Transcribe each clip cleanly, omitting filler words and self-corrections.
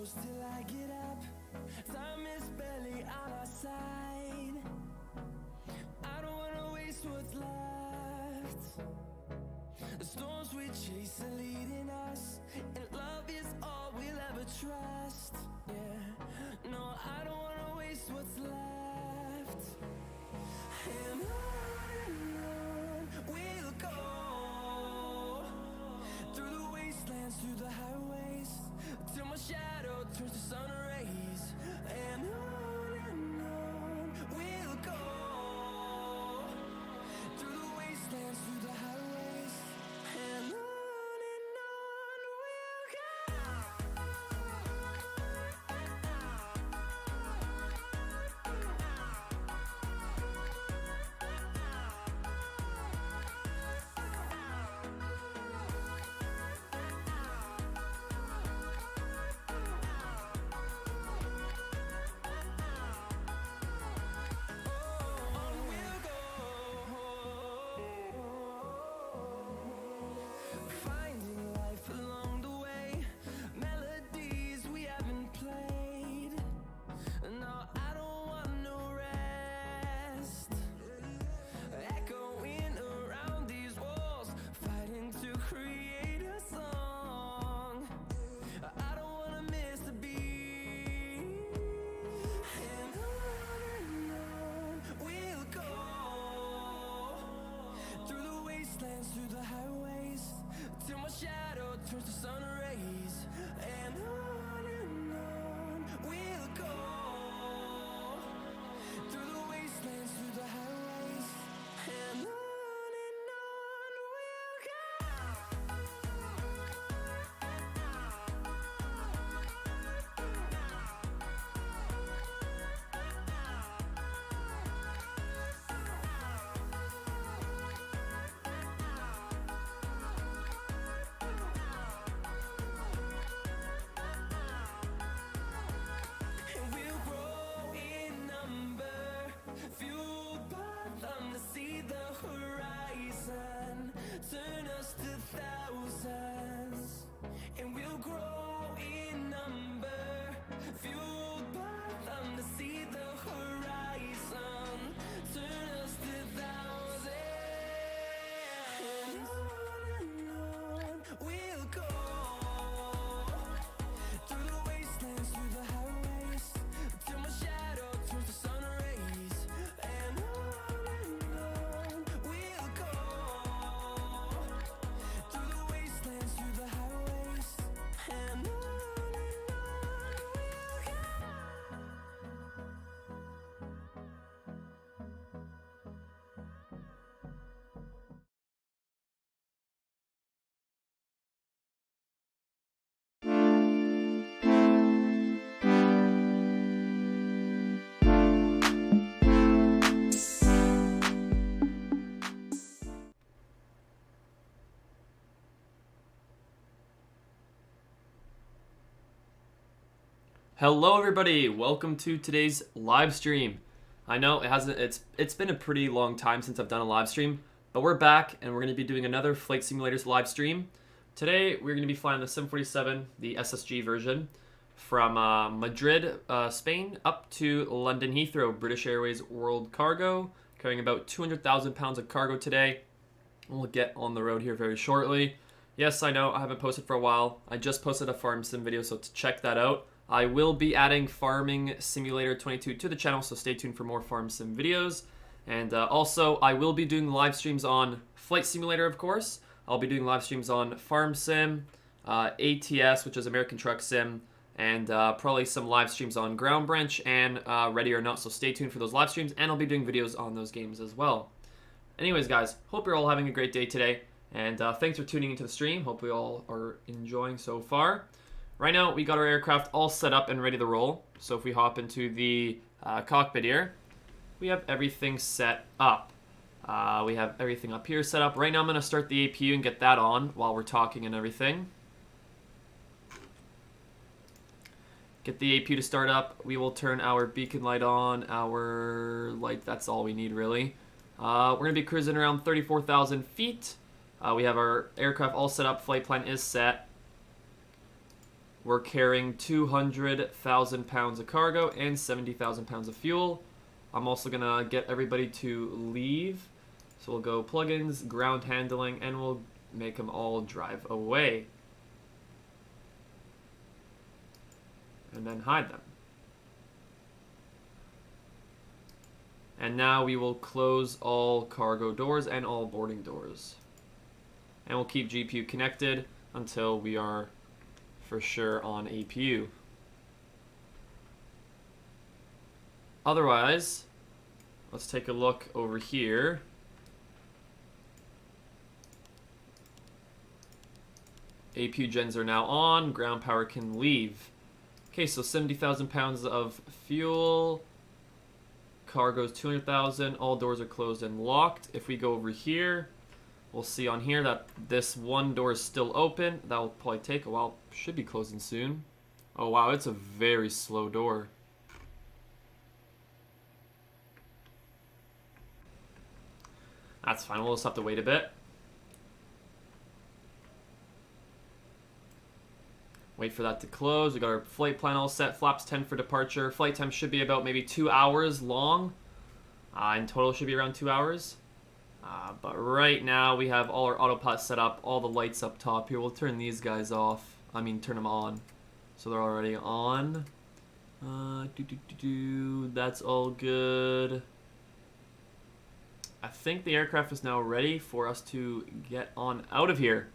close till I get up. Time is barely on our side. I don't wanna waste what's left. The storms we chase are leading us, and love is all we'll ever trust. Yeah, no, I don't wanna waste what's left. And on we'll go, through the wastelands, through the highways, till my shadow turns to sun rays. And on we'll go, through the wastelands, through the highways, and on we'll go. Finding life along the way, melodies we haven't played. No, I don't want no rest. Echoing around these walls, fighting to create a song. I don't wanna miss the beat. And on we'll go, through the wastelands, through the highways, till my shadow turns to sun rays. And on we'll go, through the wastelands, through the highways, and on we'll go. And we'll grow in number, fueled by them to see the horizon, turn us to thousands. And we'll grow in number, fueled by them to see the horizon, turn us to thousands. And on we'll go, through the wastelands, through the highways, till my shadow turns to sun rays. And on we'll go, through the wastelands, through the highways, and on we'll go. Hello everybody, welcome to today's live stream. I know it's been a pretty long time since I've done a live stream, but we're back and we're going to be doing another Flight Simulators live stream. Today we're going to be flying the 747, the SSG version, from Madrid, Spain, up to London Heathrow, British Airways World Cargo, carrying about 200,000 pounds of cargo today. We'll get on the road here very shortly. Yes, I know I haven't posted for a while. I just posted a farm sim video, so to check that out. I will be adding Farming Simulator 22 to the channel, so stay tuned for more farm sim videos. And also, I will be doing live streams on Flight Simulator, of course. I'll be doing live streams on Farm Sim, ATS, which is American Truck Sim, and probably some live streams on Ground Branch and Ready or Not, so stay tuned for those live streams, and I'll be doing videos on those games as well. Anyways, guys, hope you're all having a great day today, and thanks for tuning into the stream. Hope we all are enjoying so far. Right now, we got our aircraft all set up and ready to roll. So if we hop into the cockpit here, we have everything set up. We have everything up here set up. Right now, I'm going to start the APU and get that on while we're talking and everything. Get the APU to start up. We will turn our beacon light on, our light, that's all we need really. We're going to be cruising around 34,000 feet. We have our aircraft all set up, flight plan is set. We're carrying 200,000 pounds of cargo and 70,000 pounds of fuel. I'm also going to get everybody to leave. So we'll go plugins, ground handling, and we'll make them all drive away. And then hide them. And now we will close all cargo doors and all boarding doors. And we'll keep GPU connected until we are for sure on APU. Otherwise, let's take a look over here. APU gens are now on. Ground power can leave. Okay, so 70,000 pounds of fuel. Cargo's 200,000. All doors are closed and locked. If we go over here, we'll see on here that this one door is still open. That will probably take a while. Should be closing soon. Oh wow, it's a very slow door. That's fine. We'll just have to wait a bit. Wait for that to close. We got our flight plan all set. Flaps 10 for departure. Flight time should be about maybe 2 hours long. In total, should be around 2 hours. But right now, we have all our autopilot set up. All the lights up top here. We'll turn these guys off. I mean, turn them on. So they're already on. That's all good. I think the aircraft is now ready for us to get on out of here.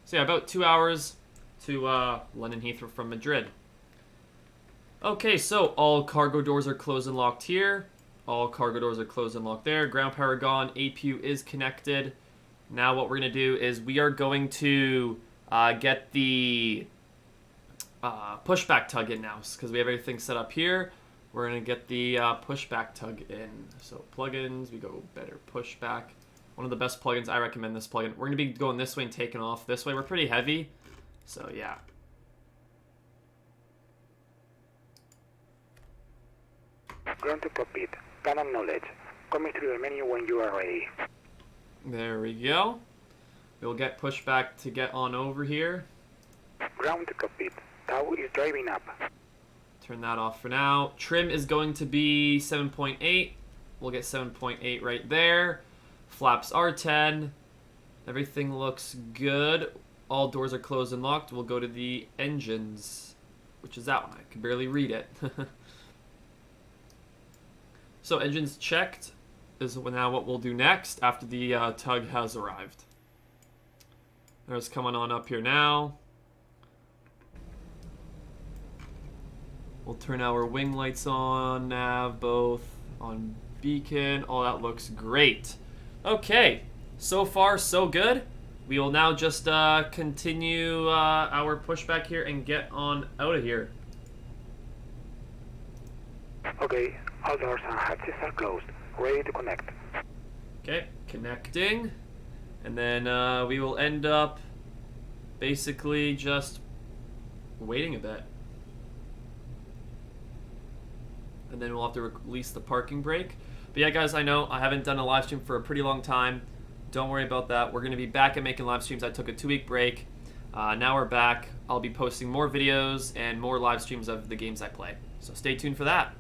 So yeah, about 2 hours to London Heathrow from Madrid. Okay, so all cargo doors are closed and locked here. All cargo doors are closed and locked there. Ground power gone. APU is connected. Now what we're going to do is we are going to get the pushback tug in now because we have everything set up here. We're going to get the pushback tug in. So plugins, we go better pushback. One of the best plugins. I recommend this plugin. We're going to be going this way and taking off this way. We're pretty heavy. So yeah. Ground to cockpit. Canon knowledge. Coming through the menu when you are ready. There we go. We'll get pushback to get on over here. Ground to cockpit. Tow is driving up. Turn that off for now. Trim is going to be 7.8. We'll get 7.8 right there. Flaps are 10. Everything looks good. All doors are closed and locked. We'll go to the engines, which is that one. I can barely read it. So engines checked is now what we'll do next after the tug has arrived. There's coming on up here now. We'll turn our wing lights on, nav both, on beacon. All that looks great. Okay, so far so good. We will now just continue our pushback here and get on out of here. Okay, all doors and hatches are closed. Ready to connect. Okay, connecting. And then we will end up basically just waiting a bit. And then we'll have to release the parking brake. But yeah, guys, I know I haven't done a live stream for a pretty long time. Don't worry about that. We're going to be back at making live streams. I took a 2-week break. Now we're back. I'll be posting more videos and more live streams of the games I play. So stay tuned for that.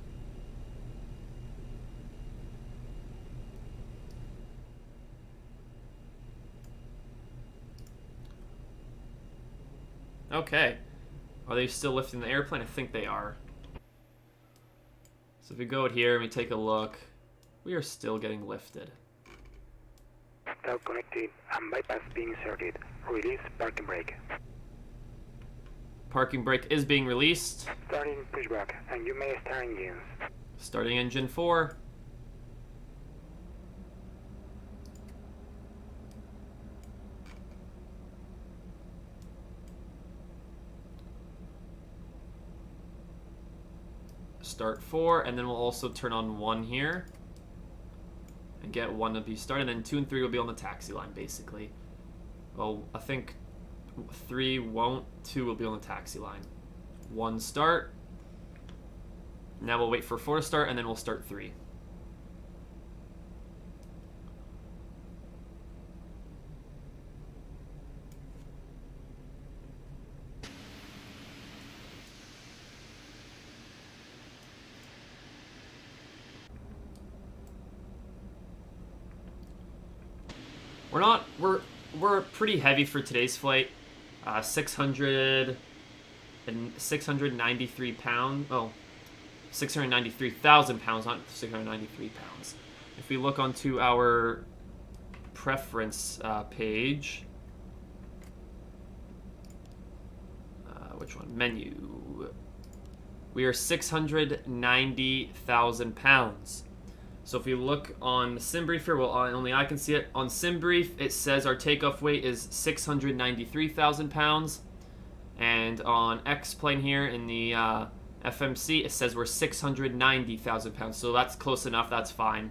Okay. Are they still lifting the airplane? I think they are. So if we go out here and we take a look, we are still getting lifted. Tow connected and bypass being inserted. Release parking brake. Parking brake is being released. Starting pushback, and you may start engines. Starting engine 4. Start 4, and then we'll also turn on 1 here and get 1 to be started, and then 2 and 3 will be on the taxi line basically. Well, I think 3 won't, 2 will be on the taxi line. 1 start. Now we'll wait for 4 to start, and then we'll start 3. We're not, we're pretty heavy for today's flight. 693 pounds. Oh, 693,000 pounds, not 693 pounds. If we look onto our preference page, which one? Menu. We are 690,000 pounds. So if we look on the SimBrief here, well, only I can see it. On SimBrief, it says our takeoff weight is 693,000 pounds. And on X-Plane here in the FMC, it says we're 690,000 pounds. So that's close enough, that's fine.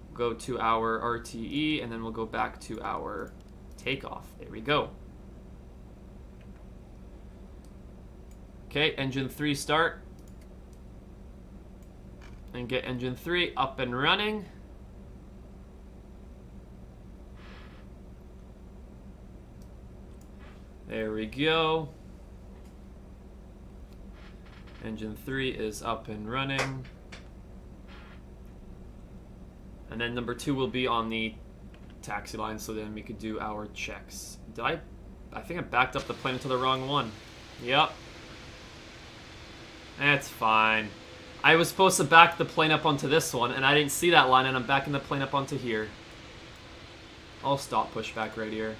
We'll go to our RTE, and then we'll go back to our takeoff. There we go. Okay, engine 3 start. And get engine 3 up and running. There we go. Engine 3 is up and running. And then number 2 will be on the taxi line, so then we could do our checks. I think I backed up the plane into the wrong one. Yep. That's fine. I was supposed to back the plane up onto this one, and I didn't see that line, and I'm backing the plane up onto here. I'll stop pushback right here.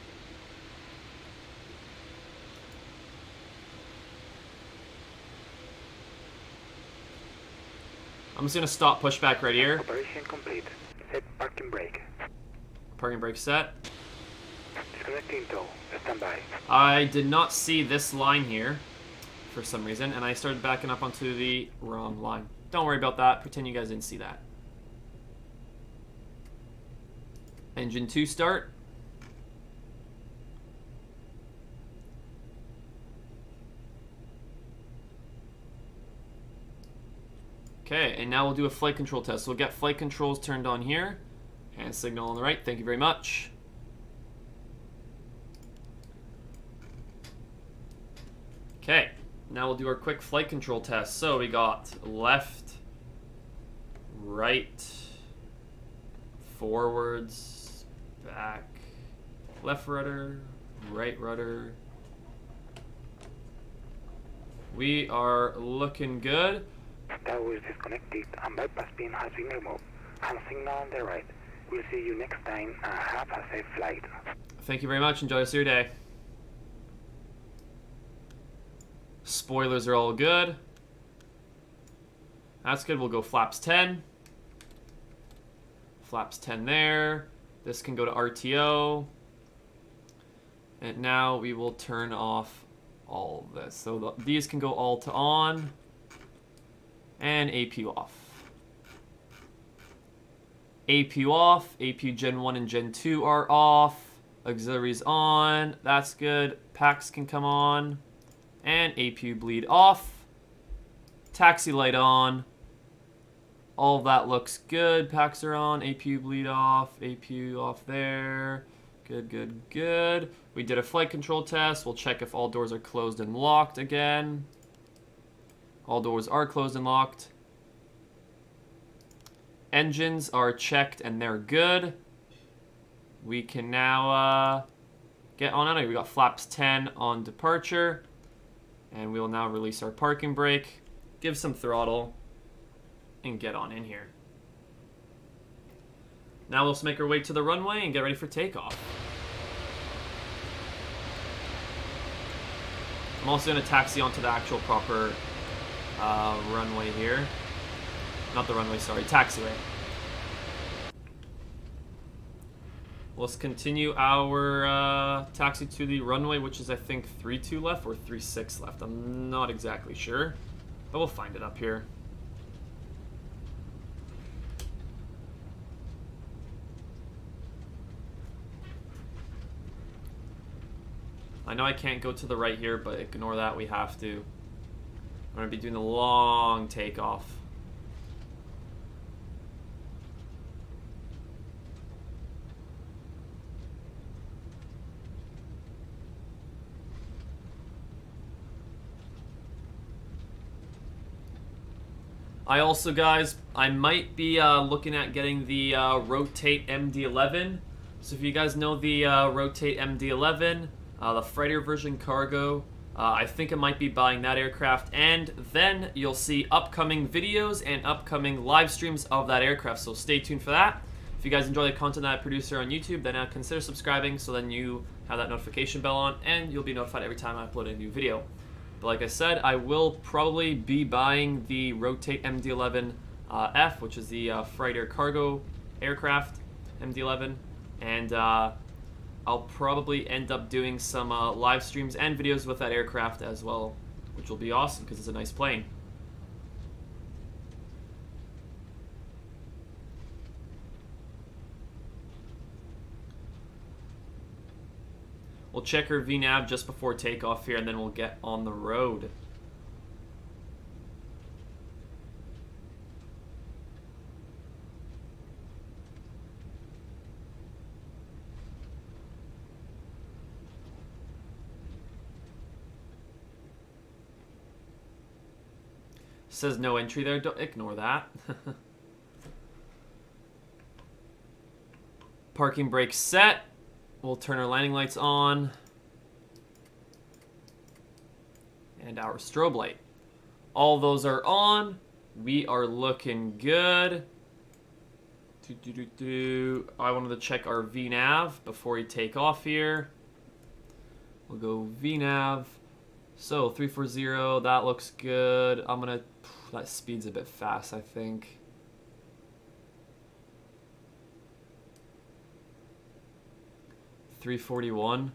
I'm just gonna stop pushback right here. Operation complete. Set parking brake. Parking brake set. Disconnecting tow. Stand by. I did not see this line here for some reason, and I started backing up onto the wrong line. Don't worry about that. Pretend you guys didn't see that. Engine 2 start. Okay, and now we'll do a flight control test. So we'll get flight controls turned on here, and signal on the right. Thank you very much. Okay, now we'll do our quick flight control test. So we got left, right, forwards, back, left rudder, right rudder. We are looking good. Tow is disconnected and bypass pin has been removed. And signal on the right. We'll see you next time and have a safe flight. Thank you very much. Enjoy the rest of your day. Spoilers are all good. That's good. We'll go flaps 10. Flaps 10 there. This can go to RTO. And now we will turn off all of this. So these can go all to on. And APU off. APU off. APU Gen 1 and Gen 2 are off. Auxiliaries on. That's good. Packs can come on. And APU bleed off. Taxi light on. All of that looks good. Packs are on. APU bleed off. APU off there. Good, good, good. We did a flight control test. We'll check if all doors are closed and locked again. All doors are closed and locked. Engines are checked and they're good. We can now get on out of here. We got flaps 10 on departure. And we will now release our parking brake, give some throttle, and get on in here. Now we'll just make our way to the runway and get ready for takeoff. I'm also going to taxi onto the actual proper runway here. Not the runway, sorry, taxiway. Let's continue our taxi to the runway, which is I think 3-2 left or 3-6 left. I'm not exactly sure, but we'll find it up here. I know I can't go to the right here, but ignore that, we have to. I'm going to be doing a long takeoff. I also, guys, I might be looking at getting the Rotate MD-11 So if you guys know the Rotate MD-11, the freighter version cargo, I think I might be buying that aircraft, and then you'll see upcoming videos and upcoming live streams of that aircraft, so stay tuned for that. If you guys enjoy the content that I produce here on YouTube, then consider subscribing so then you have that notification bell on and you'll be notified every time I upload a new video. But like I said, I will probably be buying the Rotate MD-11F, which is the freighter cargo aircraft, MD-11, and I'll probably end up doing some live streams and videos with that aircraft as well, which will be awesome because it's a nice plane. We'll check our VNAV just before takeoff here, and then we'll get on the road. Says no entry there. Don't ignore that. Parking brake set. We'll turn our landing lights on. And our strobe light. All those are on. We are looking good. I wanted to check our VNAV before we take off here. We'll go VNAV. So 340, that looks good. That speed's a bit fast, I think. $341.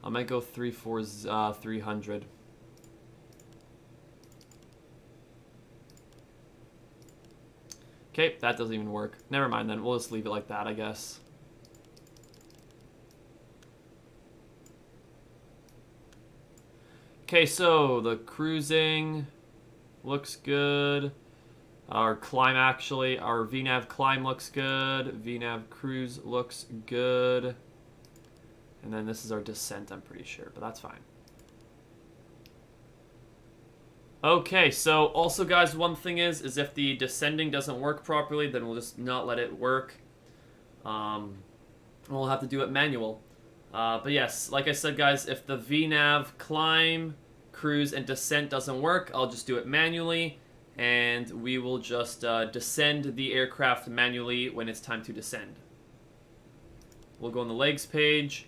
I might go 300. Okay, that doesn't even work. Never mind then. We'll just leave it like that, I guess. Okay, so the cruising looks good. Our climb, actually, our VNAV climb looks good. VNAV cruise looks good. And then this is our descent, I'm pretty sure, but that's fine. Okay, so also, guys, one thing is if the descending doesn't work properly, then we'll just not let it work. We'll have to do it manual. But yes, like I said, guys, if the VNAV climb, cruise, and descent doesn't work, I'll just do it manually, and we will just descend the aircraft manually when it's time to descend. We'll go on the legs page.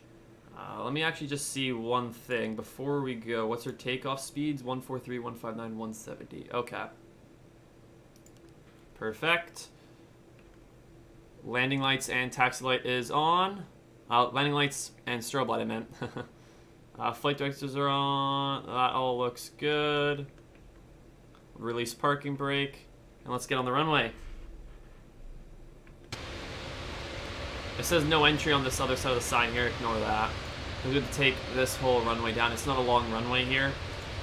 Let me actually just see one thing before we go. What's our takeoff speeds? 143, 159, 170. Okay. Perfect. Landing lights and taxi light is on. Landing lights and strobe light, I meant. Flight directors are on. That all looks good. Release parking brake. And let's get on the runway. It says no entry on this other side of the sign here. Ignore that. We're going to take this whole runway down. It's not a long runway here.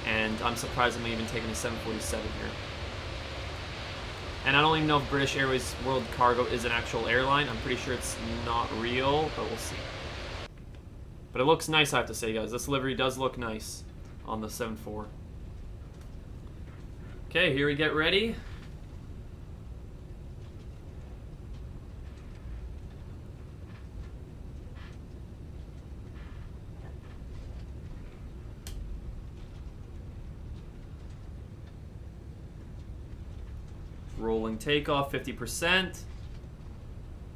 And I'm surprised I'm even taking a 747 here. And I don't even know if British Airways World Cargo is an actual airline. I'm pretty sure it's not real, but we'll see. But it looks nice, I have to say, guys. This livery does look nice on the 7.4. Okay, here we get ready. Rolling takeoff, 50%.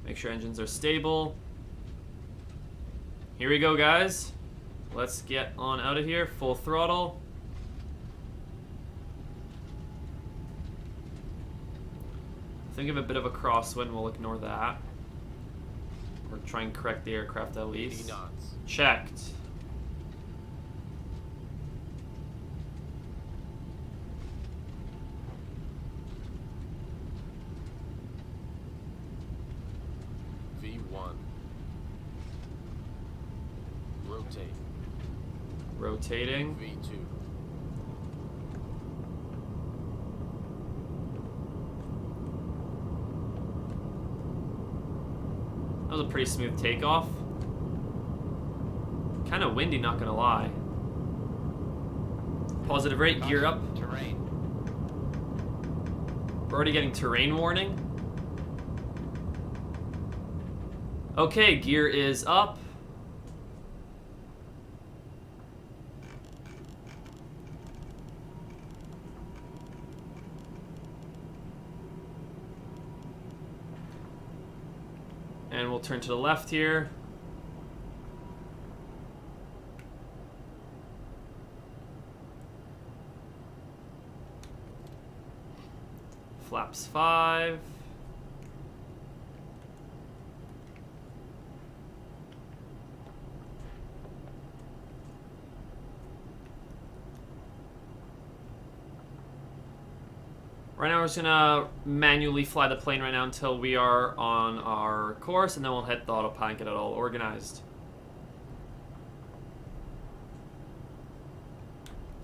Make sure engines are stable. Here we go, guys. Let's get on out of here. Full throttle. Think of a bit of a crosswind. We'll ignore that. Or try and correct the aircraft at least. 80 knots. Checked. V1. Rotate. Rotating. V2. That was a pretty smooth takeoff. Kind of windy, not gonna lie. Positive rate, gear up. Terrain. We're already getting terrain warning. Okay, gear is up. And we'll turn to the left here. Flaps 5. Right now we're just gonna manually fly the plane right now until we are on our course, and then we'll hit the autopilot and get it all organized.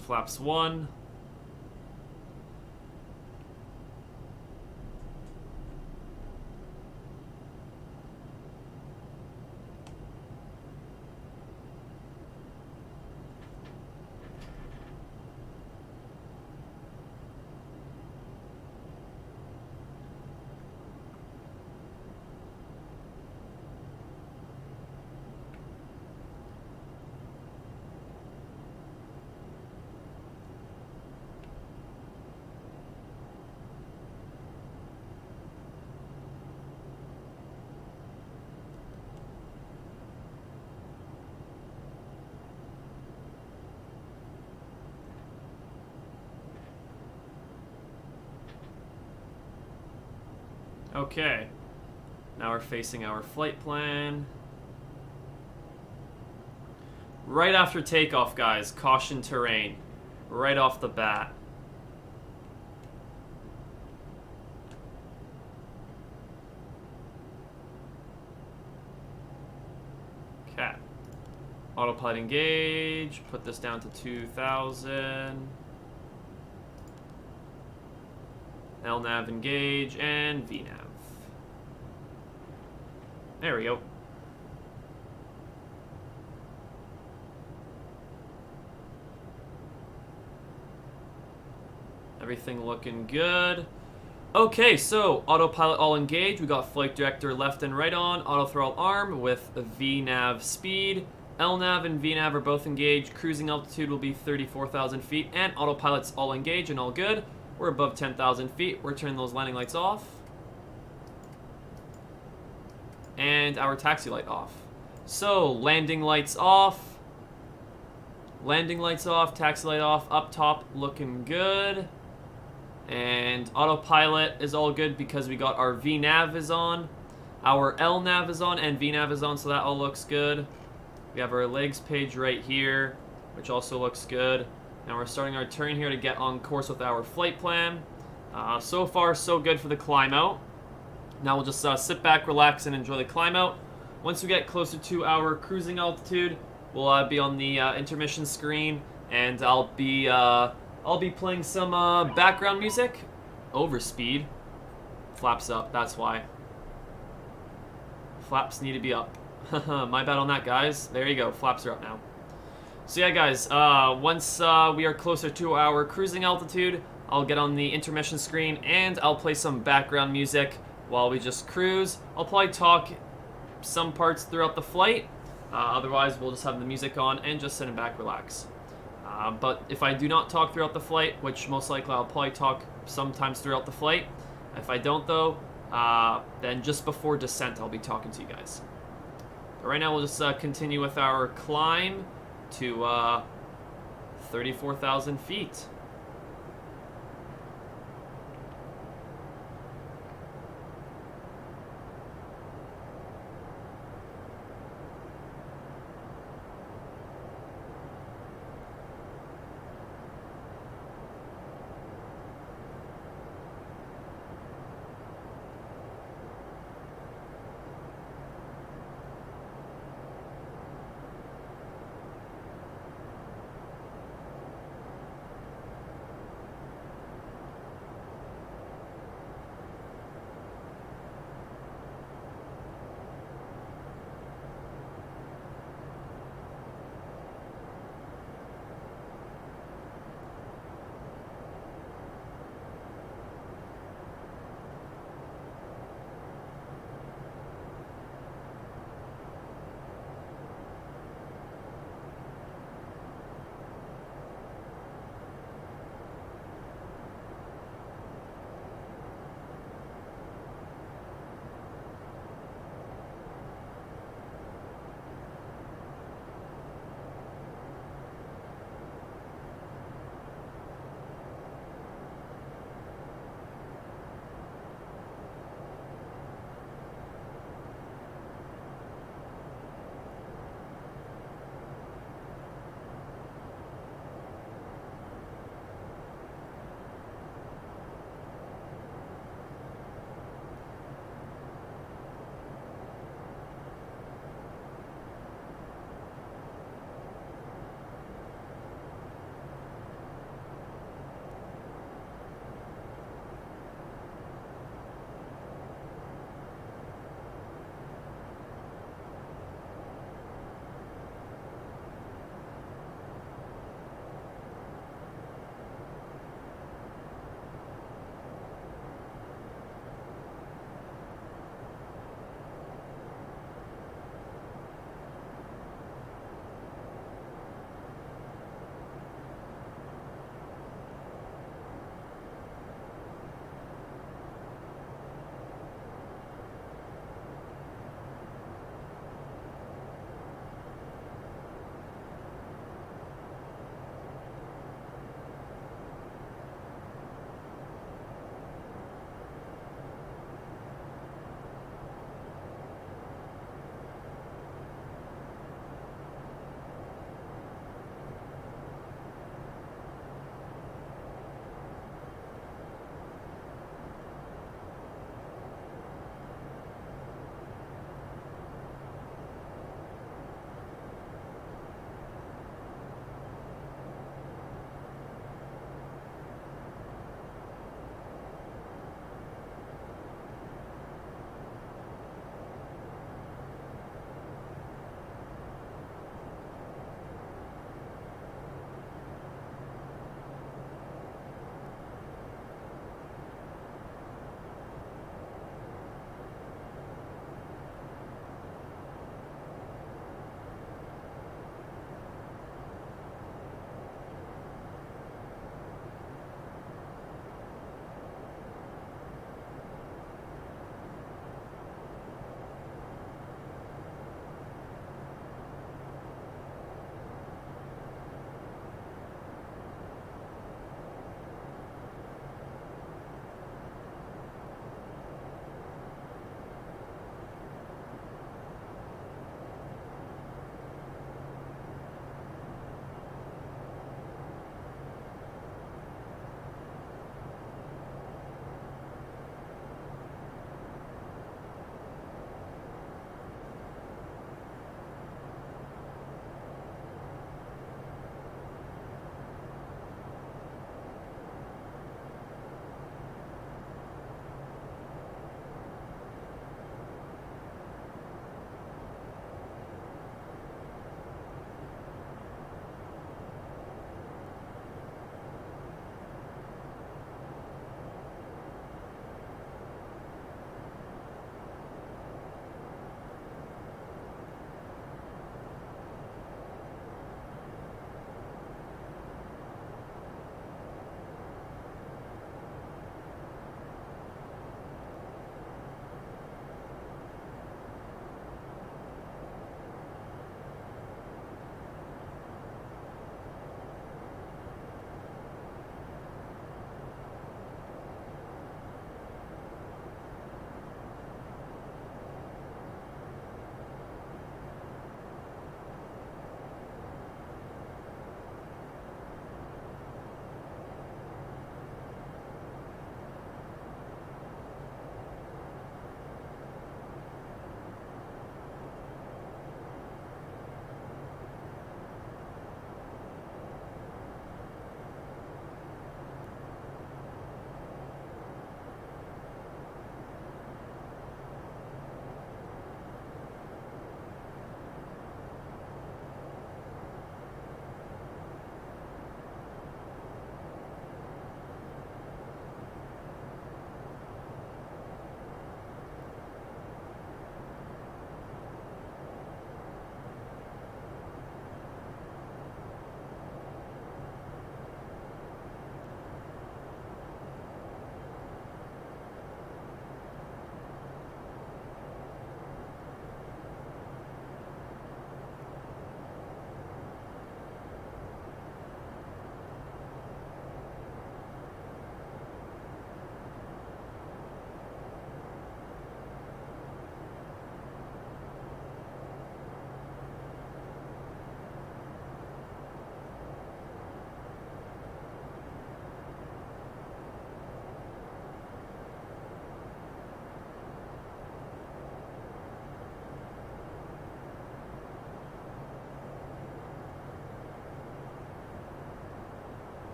Flaps 1. Okay, now we're facing our flight plan. Right after takeoff, guys, caution terrain. Right off the bat. Okay. Autopilot engage, put this down to 2,000. LNAV engage, and VNAV. There we go. Everything looking good. Okay, so autopilot all engaged. We got flight director left and right on. Auto throttle arm with VNAV speed. LNAV and VNAV are both engaged. Cruising altitude will be 34,000 feet. And autopilot's all engaged and all good. We're above 10,000 feet. We're turning those landing lights off. And our taxi light off. So, landing lights off. Landing lights off, taxi light off. Up top, looking good. And autopilot is all good because we got our VNAV is on. Our LNAV is on and VNAV is on, so that all looks good. We have our legs page right here, which also looks good. And we're starting our turn here to get on course with our flight plan. So far, so good for the climb out. Now we'll just sit back, relax, and enjoy the climb out. Once we get closer to our cruising altitude, we'll be on the intermission screen, and I'll be playing some background music. Over speed. Flaps up, that's why. Flaps need to be up. My bad on that, guys. There you go, flaps are up now. So yeah, guys, once we are closer to our cruising altitude, I'll get on the intermission screen and I'll play some background music while we just cruise. I'll probably talk some parts throughout the flight. Otherwise, we'll just have the music on and just sit back, relax. But if I do not talk throughout the flight, which most likely I'll probably talk sometimes throughout the flight, if I don't though, then just before descent I'll be talking to you guys. But right now we'll just continue with our climb to 34,000 feet.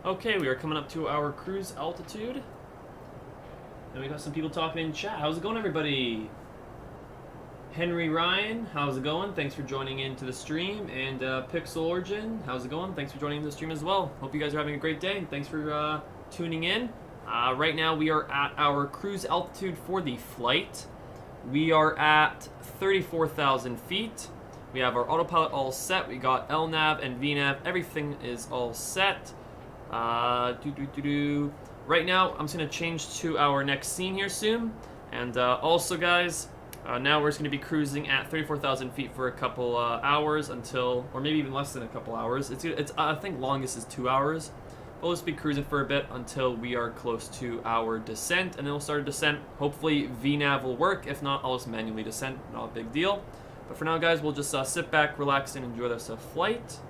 Okay, we are coming up to our cruise altitude. And we got some people talking in chat. How's it going, everybody? Henry Ryan, how's it going? Thanks for joining into the stream. And Pixel Origin, how's it going? Thanks for joining the stream as well. Hope you guys are having a great day, and thanks for tuning in. Right now we are at our cruise altitude for the flight. We are at 34,000 feet. We have our autopilot all set. We got LNAV and VNAV. Everything is all set. Right now, I'm just going to change to our next scene here soon. And also, guys, now we're just going to be cruising at 34,000 feet for a couple hours until, or maybe even less than a couple hours. It's I think longest is 2 hours. We'll just be cruising for a bit until we are close to our descent, and then we'll start a descent. Hopefully, VNAV will work. If not, I'll just manually descent. Not a big deal. But for now, guys, we'll just sit back, relax, and enjoy this flight.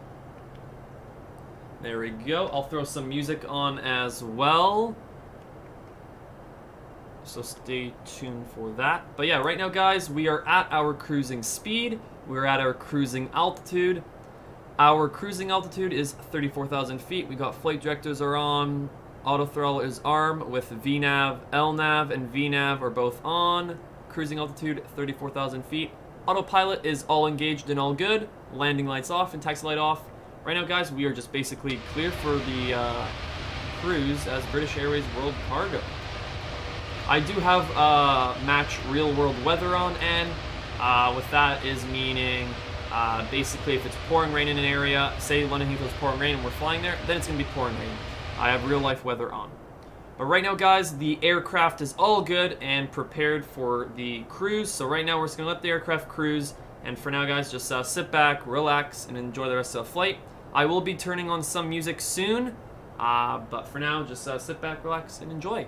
There we go. I'll throw some music on as well. So stay tuned for that. But yeah, right now, guys, we are at our cruising speed. We're at our cruising altitude. Our cruising altitude is 34,000 feet. We got flight directors are on. Auto throttle is arm with VNAV, LNAV, and VNAV are both on. Cruising altitude, 34,000 feet. Autopilot is all engaged and all good. Landing lights off and taxi light off. Right now, guys, we are just basically clear for the cruise as British Airways World Cargo. I do have match real-world weather on, and what that is meaning, basically if it's pouring rain in an area, say London Heathrow's pouring rain and we're flying there, then it's going to be pouring rain. I have real-life weather on. But right now, guys, the aircraft is all good and prepared for the cruise. So right now, we're just going to let the aircraft cruise. And for now, guys, just sit back, relax, and enjoy the rest of the flight. I will be turning on some music soon. But for now, just sit back, relax, and enjoy.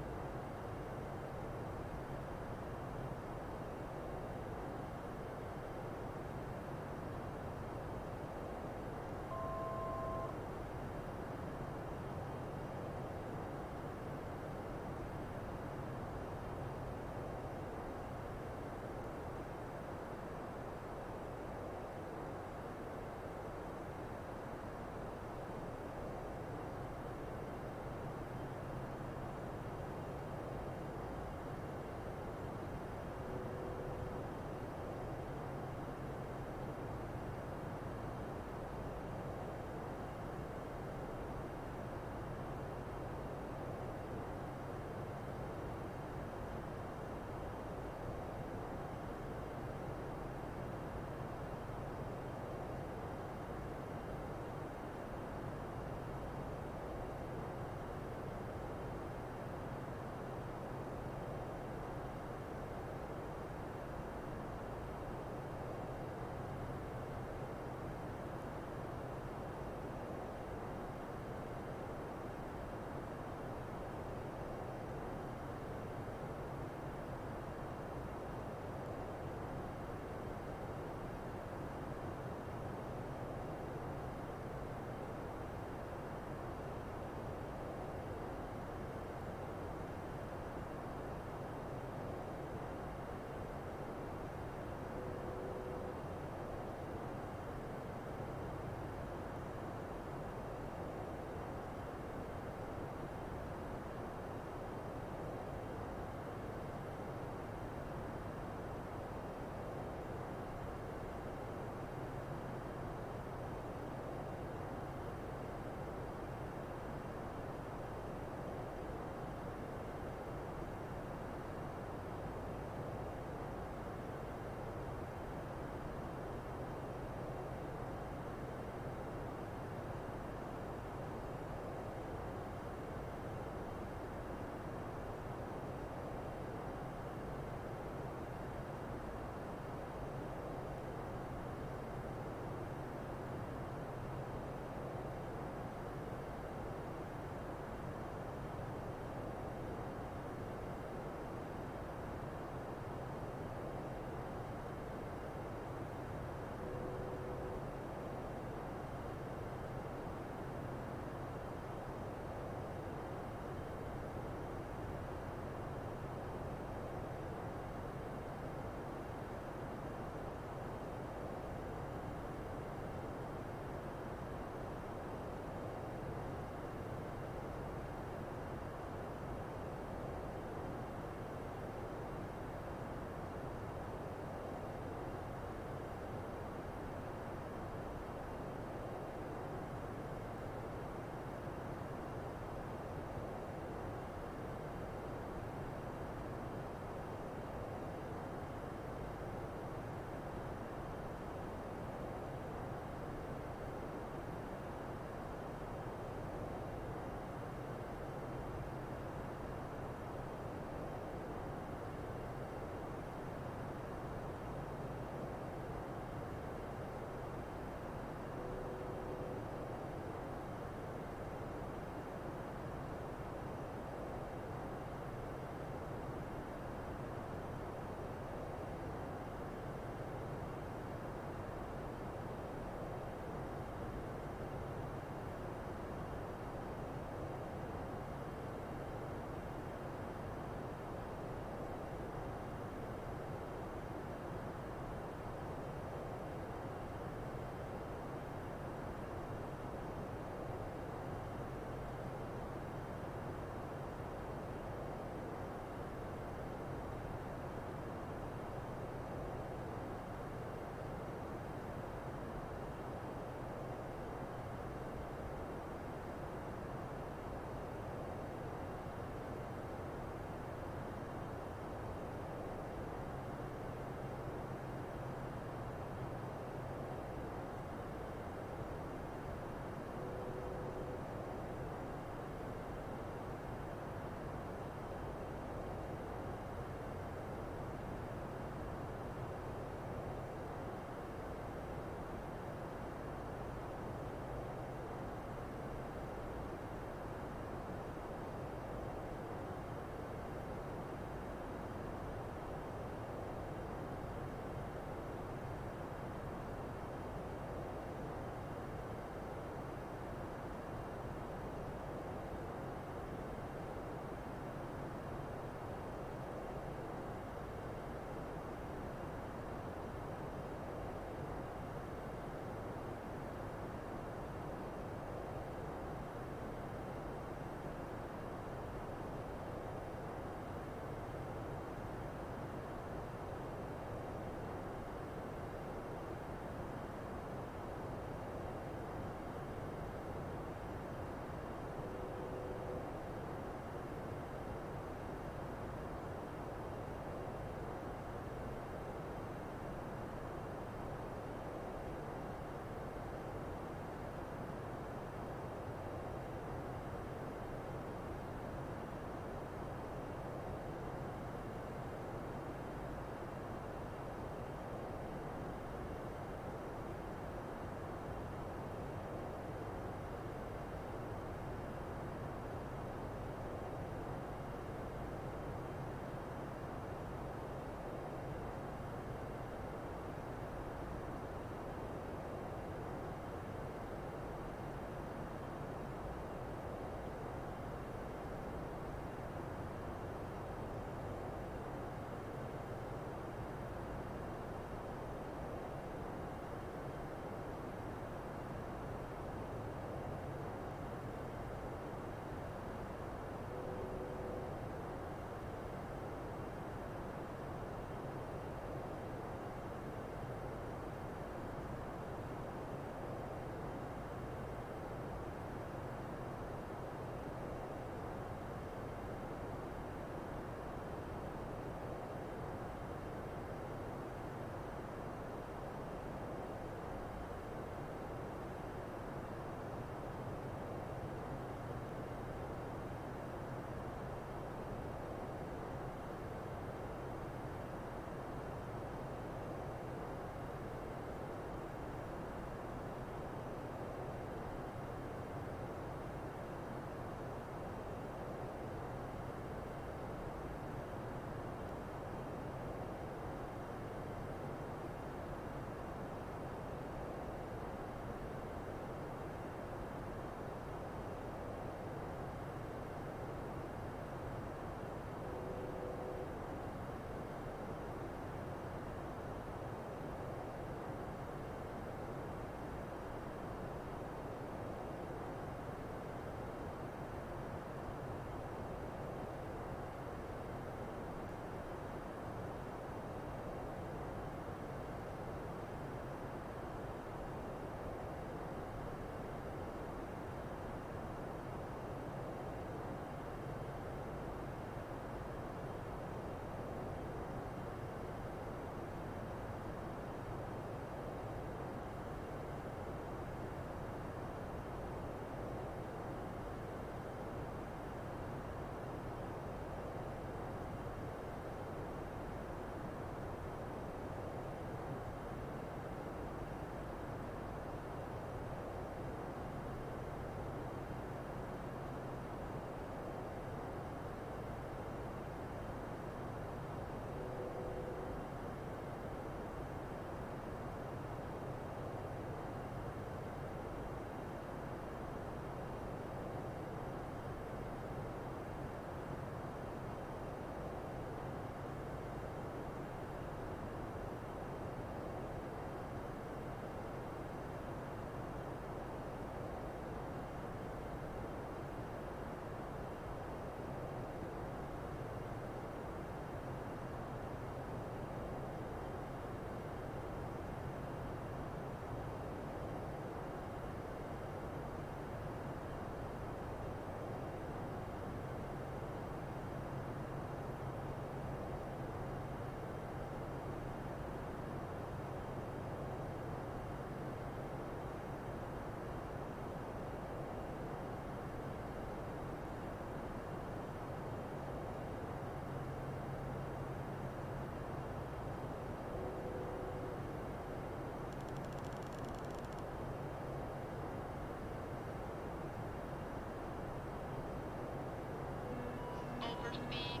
Overspeed.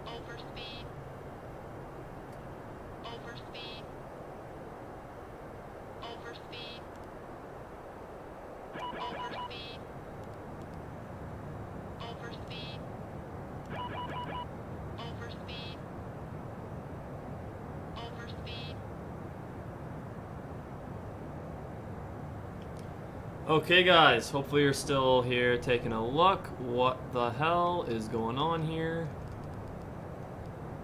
Overspeed. Overspeed. Overspeed. Overspeed. Overspeed. Overspeed. Overspeed. Okay guys, hopefully you're still here taking a look. What the hell is going on here?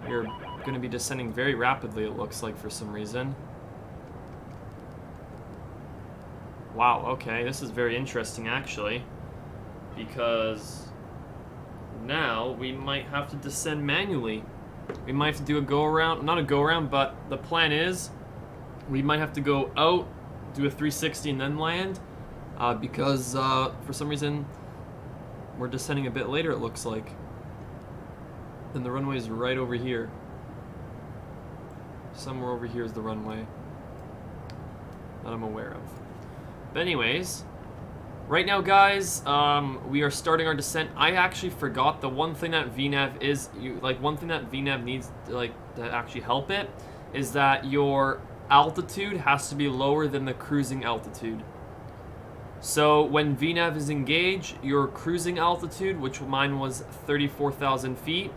You're going to be descending very rapidly, it looks like, for some reason. Wow, okay, this is very interesting actually, because now we might have to descend manually. We might have to do a go-around, not a go-around, but the plan is we might have to go out, do a 360 and then land. Because for some reason we're descending a bit later, it looks like. Then the runway is right over here. Somewhere over here is the runway that I'm aware of. But anyways, right now guys, we are starting our descent. I actually forgot the one thing that VNAV is, one thing that VNAV needs to actually help it is that your altitude has to be lower than the cruising altitude. So when VNAV is engaged, your cruising altitude, which mine was 34,000 feet,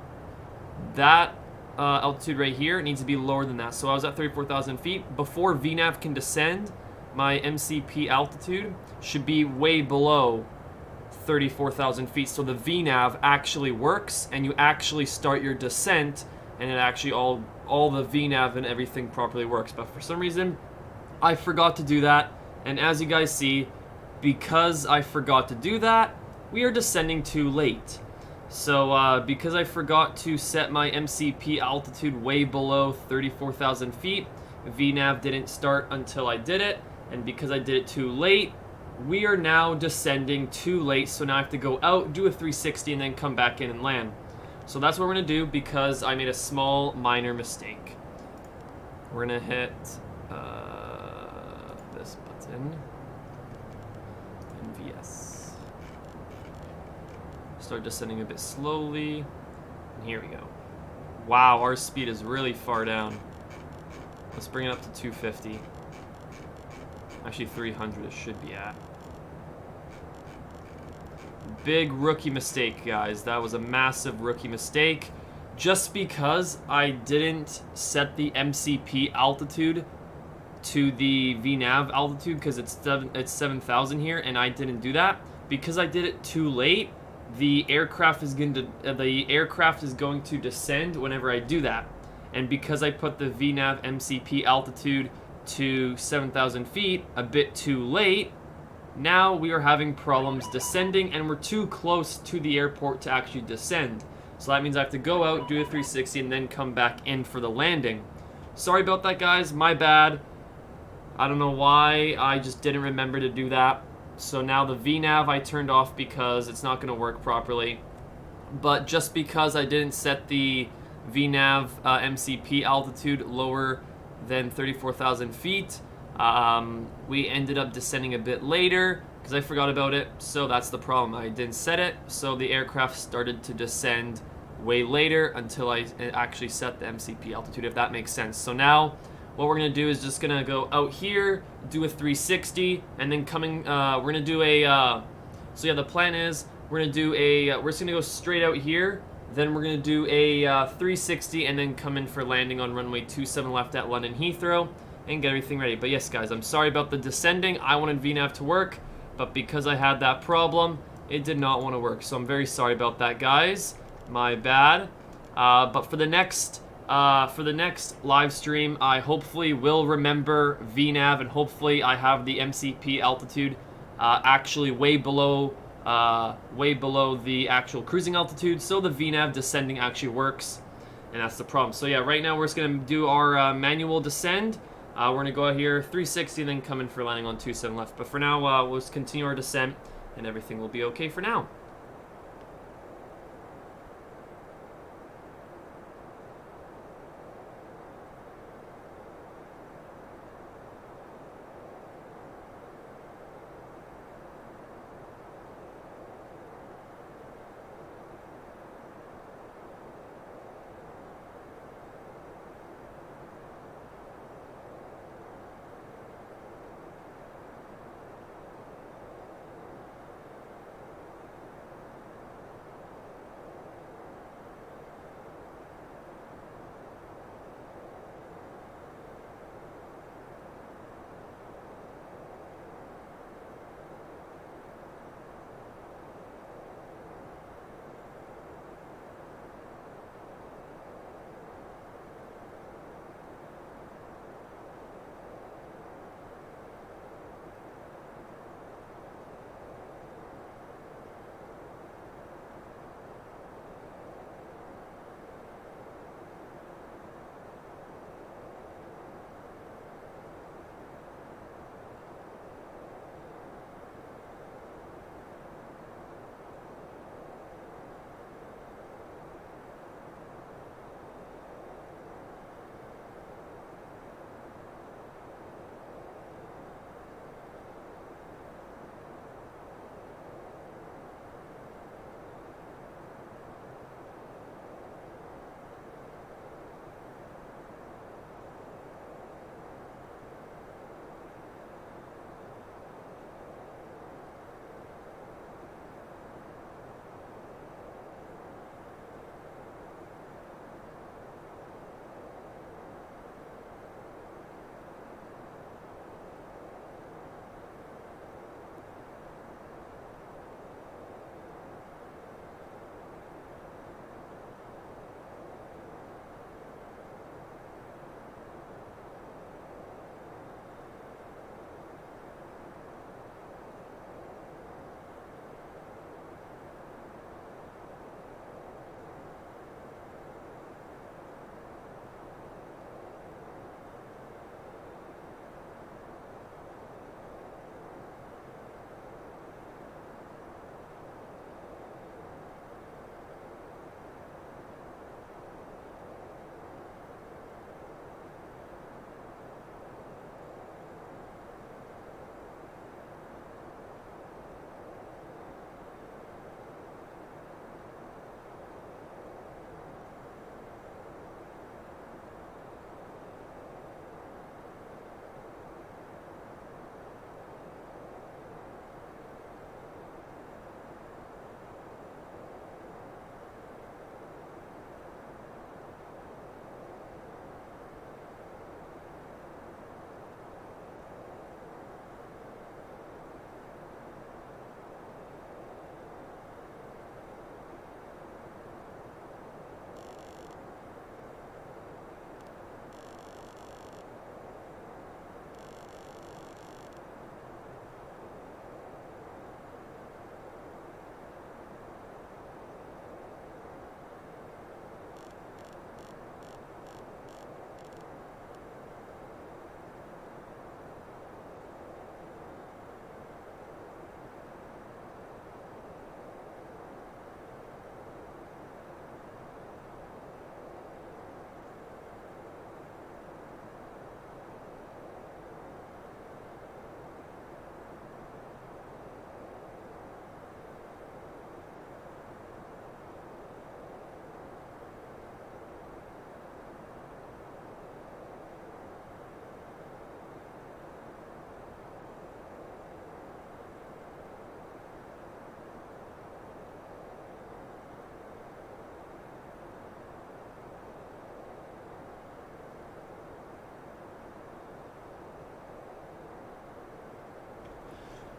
that altitude right here needs to be lower than that. So I was at 34,000 feet. Before VNAV can descend, my MCP altitude should be way below 34,000 feet. So the VNAV actually works, and you actually start your descent, and it actually all the VNAV and everything properly works. But for some reason, I forgot to do that, and as you guys see, because I forgot to do that, we are descending too late. So because I forgot to set my MCP altitude way below 34,000 feet, VNAV didn't start until I did it, and because I did it too late, we are now descending too late, so now I have to go out, do a 360, and then come back in and land. So that's what we're going to do because I made a small, minor mistake. We're going to hit this button. VS. Start descending a bit slowly. And here we go. Wow, our speed is really far down. Let's bring it up to 250. Actually, 300 it should be at. Big rookie mistake, guys. That was a massive rookie mistake. Just because I didn't set the MCP altitude to the VNAV altitude, because it's 7,000 here, and I didn't do that because I did it too late. The aircraft is going to descend whenever I do that, and because I put the VNAV MCP altitude to 7,000 feet a bit too late, now we are having problems descending, and we're too close to the airport to actually descend. So that means I have to go out, do a 360, and then come back in for the landing. Sorry about that, guys. My bad. I don't know why, I just didn't remember to do that. So now the VNAV I turned off because it's not going to work properly. But just because I didn't set the VNAV MCP altitude lower than 34,000 feet, we ended up descending a bit later because I forgot about it. So that's the problem. I didn't set it, so the aircraft started to descend way later until I actually set the MCP altitude, if that makes sense. So now what we're going to do is just going to go out here, do a 360, and then we're going to do a, so yeah, the plan is we're going to do we're just going to go straight out here, then we're going to do a 360, and then come in for landing on runway 27 left at London Heathrow, and get everything ready. But yes, guys, I'm sorry about the descending. I wanted VNAV to work, but because I had that problem, it did not want to work. So I'm very sorry about that, guys. My bad. But for the next live stream, I hopefully will remember VNAV, and hopefully I have the MCP altitude actually way below the actual cruising altitude, so the VNAV descending actually works, and that's the problem. So yeah, right now we're just gonna do our manual descend. We're gonna go out here 360, and then come in for landing on 27 left. But for now, we'll just continue our descent, and everything will be okay for now.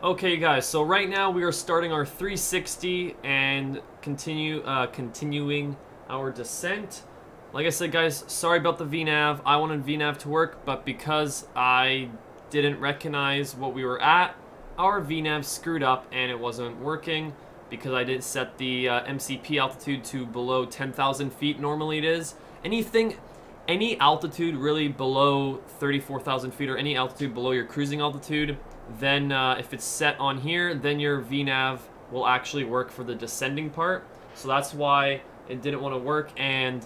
Okay, guys, so right now we are starting our 360 and continuing our descent. Like I said, guys, sorry about the VNAV. I wanted VNAV to work, but because I didn't recognize what we were at, our VNAV screwed up and it wasn't working because I didn't set the MCP altitude to below 10,000 feet. Normally it is. Any altitude really below 34,000 feet or any altitude below your cruising altitude, then if it's set on here, then your VNAV will actually work for the descending part. So that's why it didn't want to work, and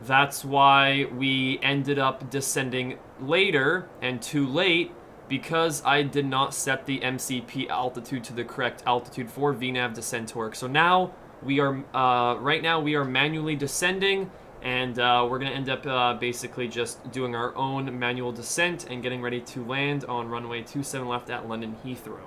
that's why we ended up descending later and too late because I did not set the MCP altitude to the correct altitude for VNAV descent to work. So now we are, right now we are manually descending, and we're going to end up basically just doing our own manual descent and getting ready to land on runway 27 left at London Heathrow.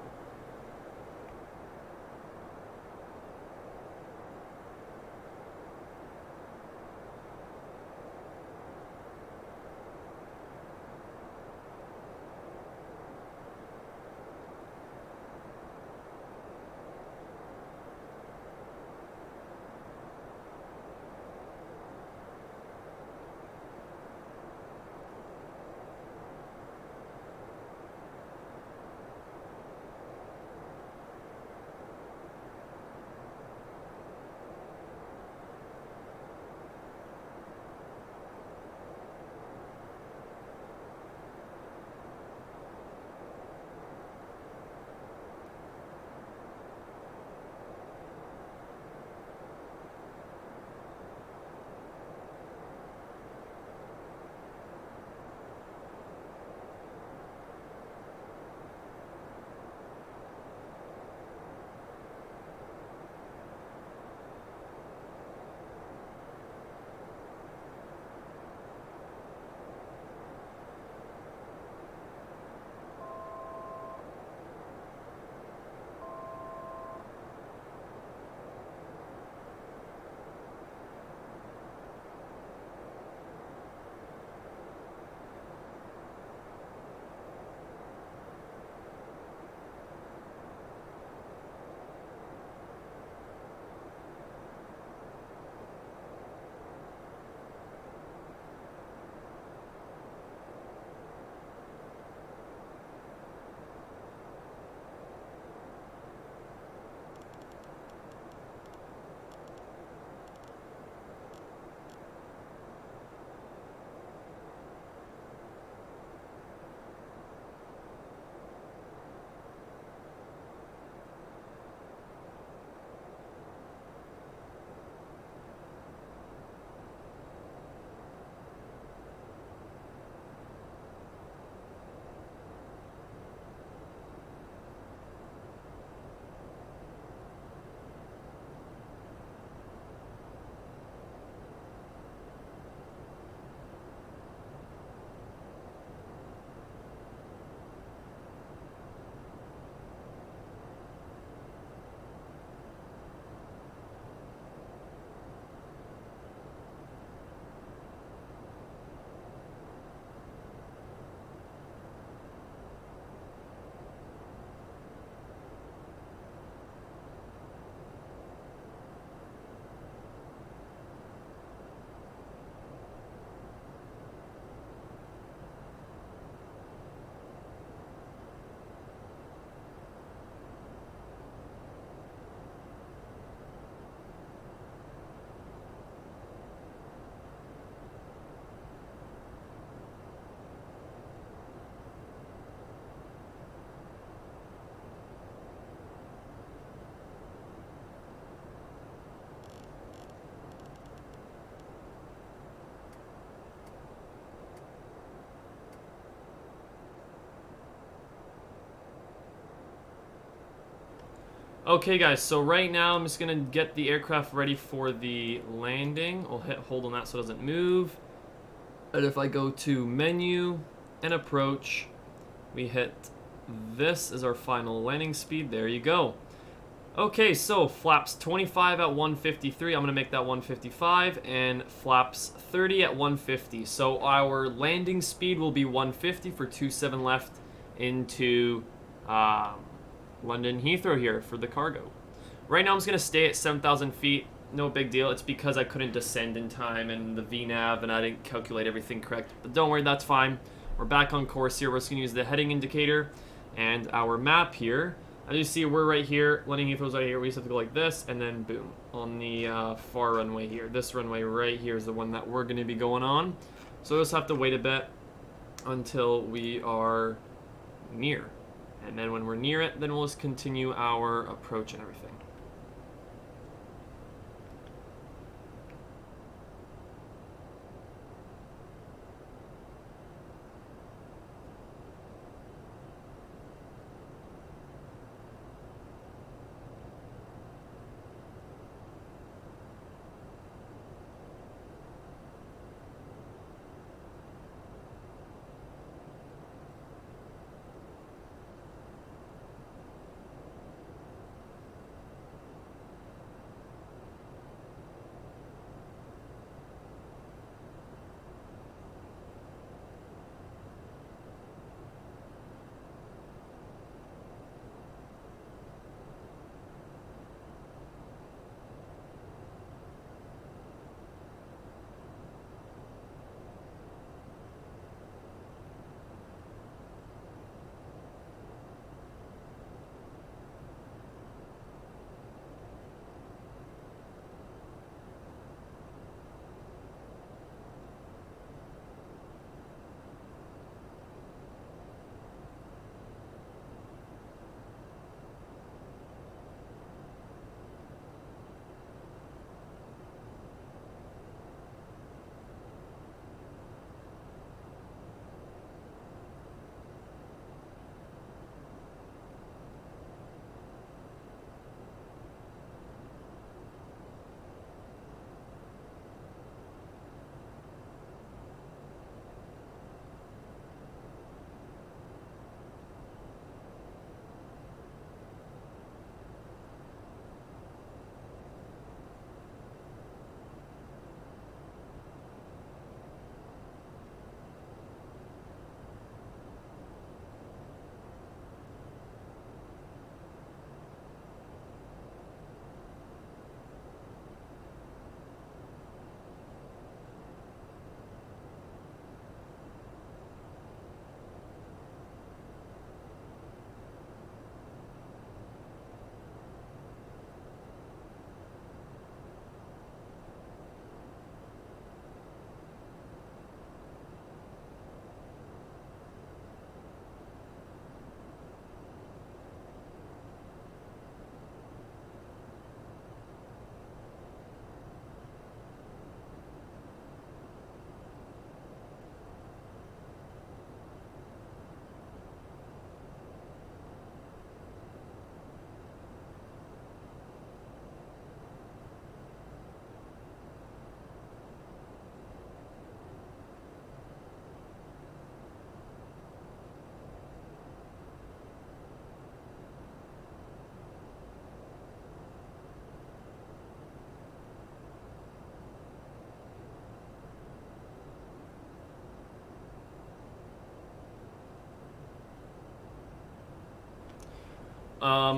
Okay, guys, so right now I'm just going to get the aircraft ready for the landing. I'll hit hold on that so it doesn't move. And if I go to menu and approach, we hit this as our final landing speed. There you go. Okay, so flaps 25 at 153. I'm going to make that 155, and flaps 30 at 150. So our landing speed will be 150 for 27 left into London Heathrow here for the cargo. Right now I'm just going to stay at 7,000 feet. No big deal. It's because I couldn't descend in time and the VNAV and I didn't calculate everything correct. But don't worry, that's fine. We're back on course here. We're just going to use the heading indicator and our map here. As you see, we're right here. London Heathrow's right here. We just have to go like this and then boom. On the far runway here. This runway right here is the one that we're going to be going on. So we'll just have to wait a bit until we are near. And then when we're near it, then we'll just continue our approach and everything.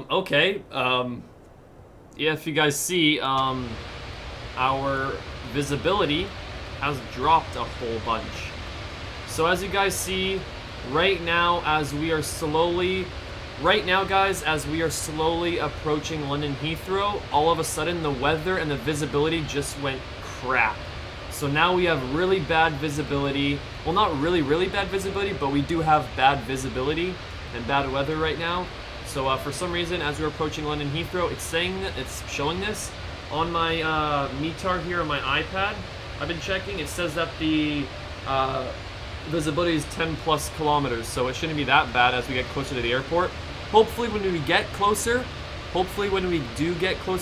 Okay. Yeah, if you guys see, our visibility has dropped a whole bunch. So as you guys see, right now, as we are slowly approaching London Heathrow, all of a sudden the weather and the visibility just went crap. So now we have really bad visibility. Well, not really, really bad visibility, but we do have bad visibility and bad weather right now. So for some reason, as we're approaching London Heathrow, it's showing this on my METAR here on my iPad. I've been checking. It says that the visibility is 10 plus kilometers, so it shouldn't be that bad as we get closer to the airport. Hopefully, when we do get closer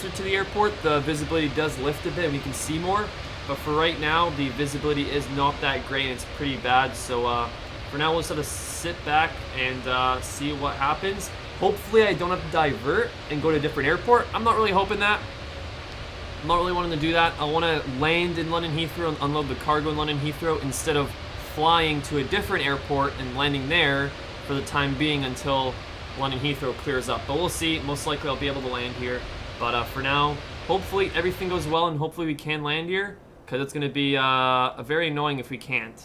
to the airport, the visibility does lift a bit and we can see more. But for right now, the visibility is not that great and it's pretty bad. So for now, we'll just have to sit back and see what happens. Hopefully, I don't have to divert and go to a different airport. I'm not really hoping that. I'm not really wanting to do that. I want to land in London Heathrow and unload the cargo in London Heathrow instead of flying to a different airport and landing there for the time being until London Heathrow clears up. But we'll see. Most likely I'll be able to land here. But for now, hopefully everything goes well and hopefully we can land here. Because it's going to be very annoying if we can't.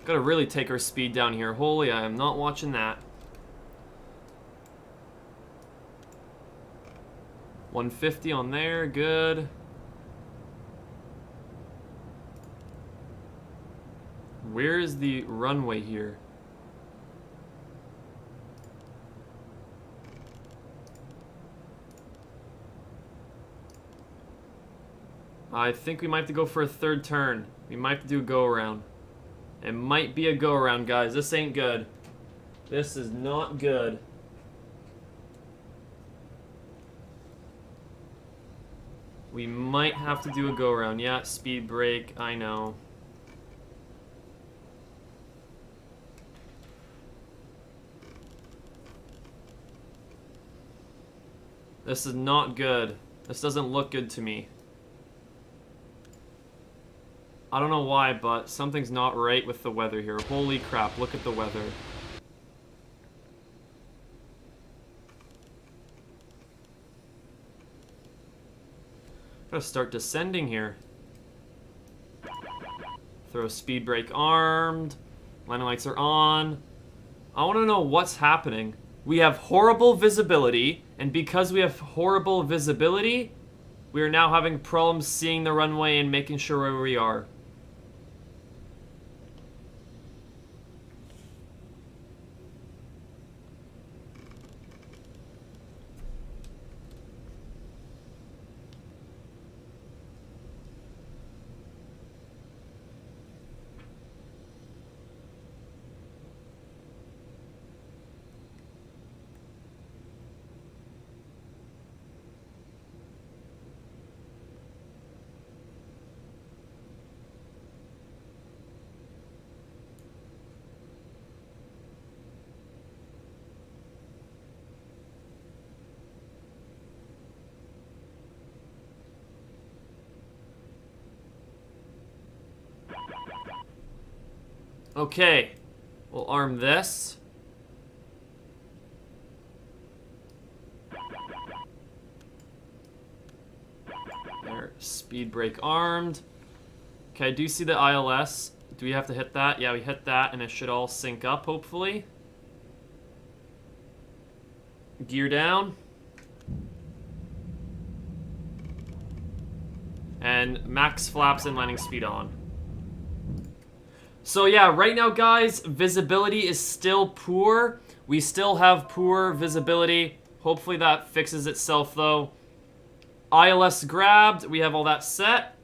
Gotta really take our speed down here. Holy, I am not watching that. 150 on there, good. Where is the runway here? I think we might have to go for a third turn. We might have to do a go around. It might be a go around, guys. This ain't good. This is not good. We might have to do a go around. Yeah, speed brake, I know. This is not good. This doesn't look good to me. I don't know why, but something's not right with the weather here. Holy crap, look at the weather. Gotta start descending here. Throw speed brake armed. Landing lights are on. I want to know what's happening. We have horrible visibility, and because we have horrible visibility, we are now having problems seeing the runway and making sure where we are. Okay, we'll arm this. There, speed brake armed. Okay, I do see the ILS. Do we have to hit that? Yeah, we hit that, and it should all sync up, hopefully. Gear down. And max flaps and landing speed on. So yeah, right now, guys, visibility is still poor. We still have poor visibility. Hopefully that fixes itself, though. ILS grabbed. We have all that set.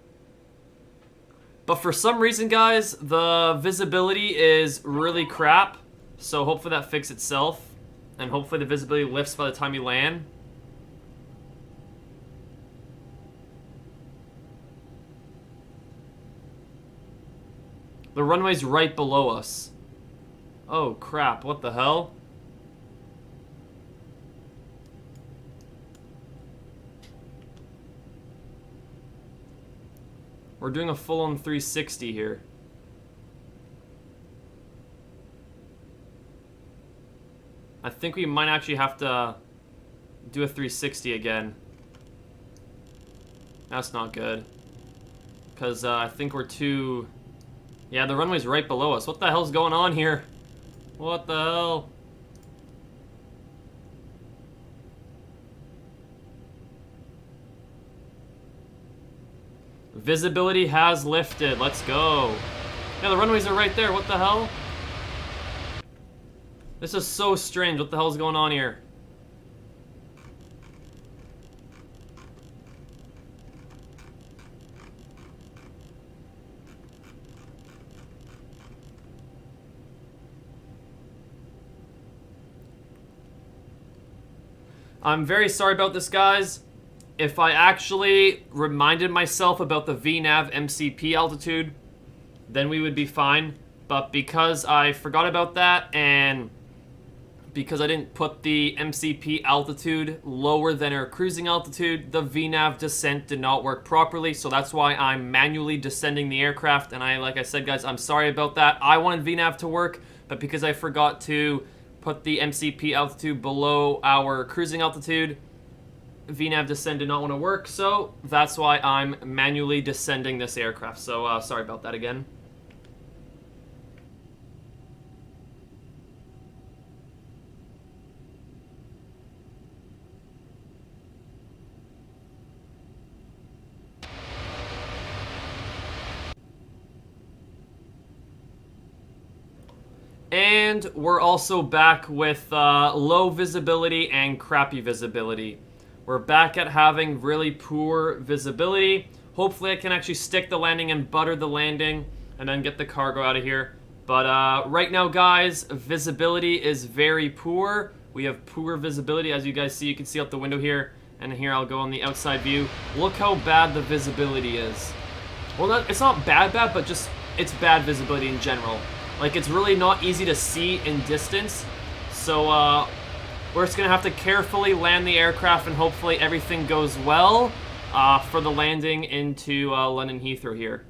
But for some reason, guys, the visibility is really crap. So hopefully that fixes itself. And hopefully the visibility lifts by the time you land. The runway's right below us. Oh, crap. What the hell? We're doing a full-on 360 here. I think we might actually have to do a 360 again. That's not good. Because I think we're too... Yeah, the runway's right below us. What the hell's going on here? What the hell? Visibility has lifted. Let's go. Yeah, the runways are right there. What the hell? This is so strange. What the hell's going on here? I'm very sorry about this, guys. If I actually reminded myself about the VNAV MCP altitude, then we would be fine. But because I forgot about that and because I didn't put the MCP altitude lower than our cruising altitude, the VNAV descent did not work properly, so that's why I'm manually descending the aircraft, and like I said, guys, I'm sorry about that. I wanted VNAV to work, but because I forgot to put the MCP altitude below our cruising altitude, VNAV descend did not want to work, so that's why I'm manually descending this aircraft. So sorry about that again. And we're also back with low visibility and crappy visibility. We're back at having really poor visibility. Hopefully I can actually stick the landing and butter the landing and then get the cargo out of here. But right now, guys, visibility is very poor. We have poor visibility. As you guys see, you can see out the window here. And here I'll go on the outside view. Look how bad the visibility is. Well, it's not bad, but just it's bad visibility in general. Like, it's really not easy to see in distance. So, we're just going to have to carefully land the aircraft and hopefully everything goes well for the landing into London Heathrow here.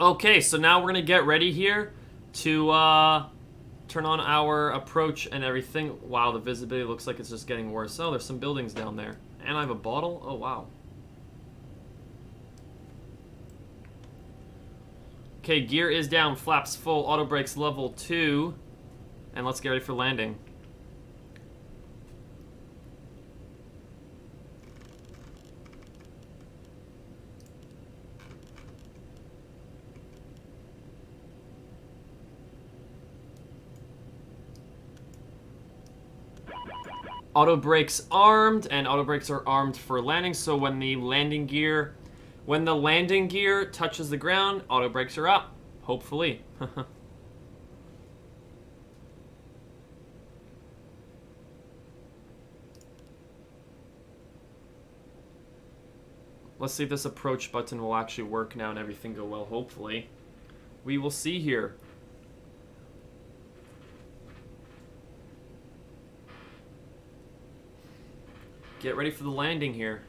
Okay, so now we're going to get ready here to turn on our approach and everything. Wow, the visibility looks like it's just getting worse. Oh, there's some buildings down there. And I have a bottle? Oh, wow. Okay, gear is down, flaps full, auto brakes level 2. And let's get ready for landing. Auto brakes armed, and auto brakes are armed for landing, so when the landing gear touches the ground, auto brakes are up, hopefully. Let's see if this approach button will actually work now and everything go well, hopefully. We will see here. Get ready for the landing here.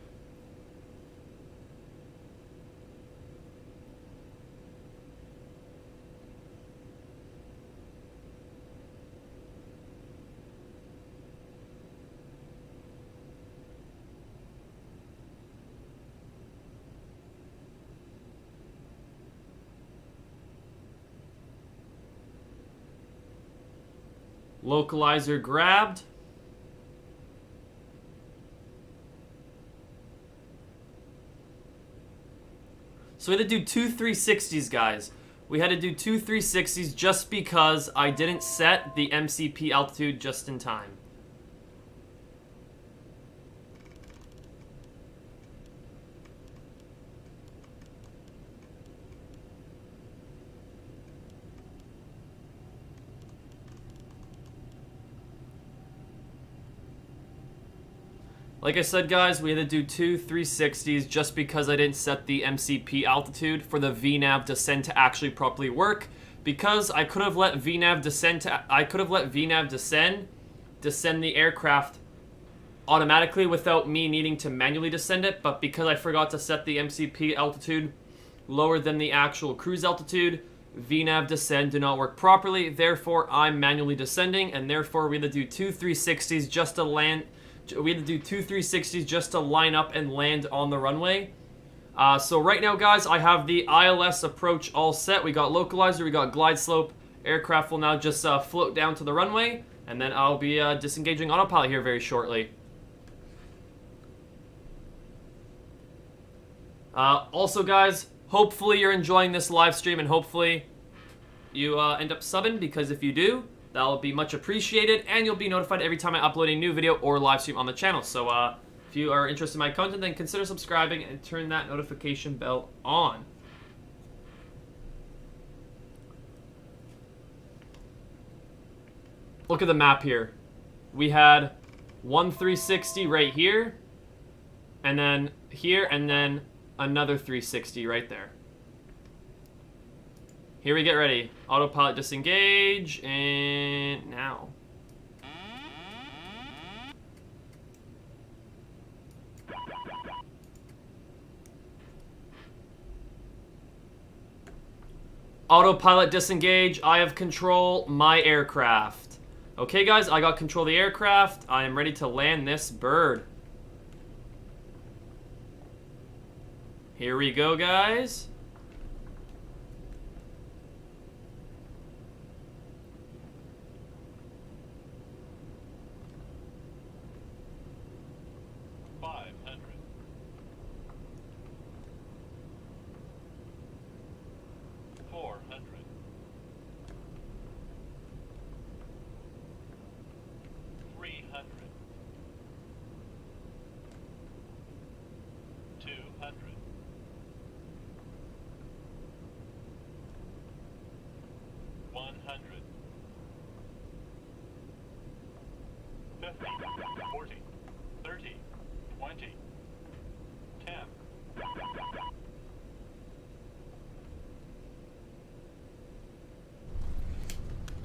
Localizer grabbed. So we had to do two 360s, guys. We had to do two 360s just because I didn't set the MCP altitude just in time. Like I said, guys, we had to do two 360s just because I didn't set the MCP altitude for the VNAV descent to actually properly work. Because I could have let VNAV descend the aircraft automatically without me needing to manually descend it. But because I forgot to set the MCP altitude lower than the actual cruise altitude, VNAV descend do not work properly. Therefore, I'm manually descending, and therefore we had to do two 360s just to land. We had to do two 360s just to line up and land on the runway. So right now, guys, I have the ILS approach all set. We got localizer, we got glide slope. Aircraft will now just float down to the runway, and then I'll be disengaging autopilot here very shortly. Also, guys, hopefully you're enjoying this live stream, and hopefully you end up subbing, because if you do, that'll be much appreciated, and you'll be notified every time I upload a new video or live stream on the channel. So if you are interested in my content, then consider subscribing and turn that notification bell on. Look at the map here. We had one 360 right here, and then here, and then another 360 right there. Here we get ready. Autopilot disengage, and now. Autopilot disengage. I have control my aircraft. Okay, guys, I got control of the aircraft. I am ready to land this bird. Here we go, guys.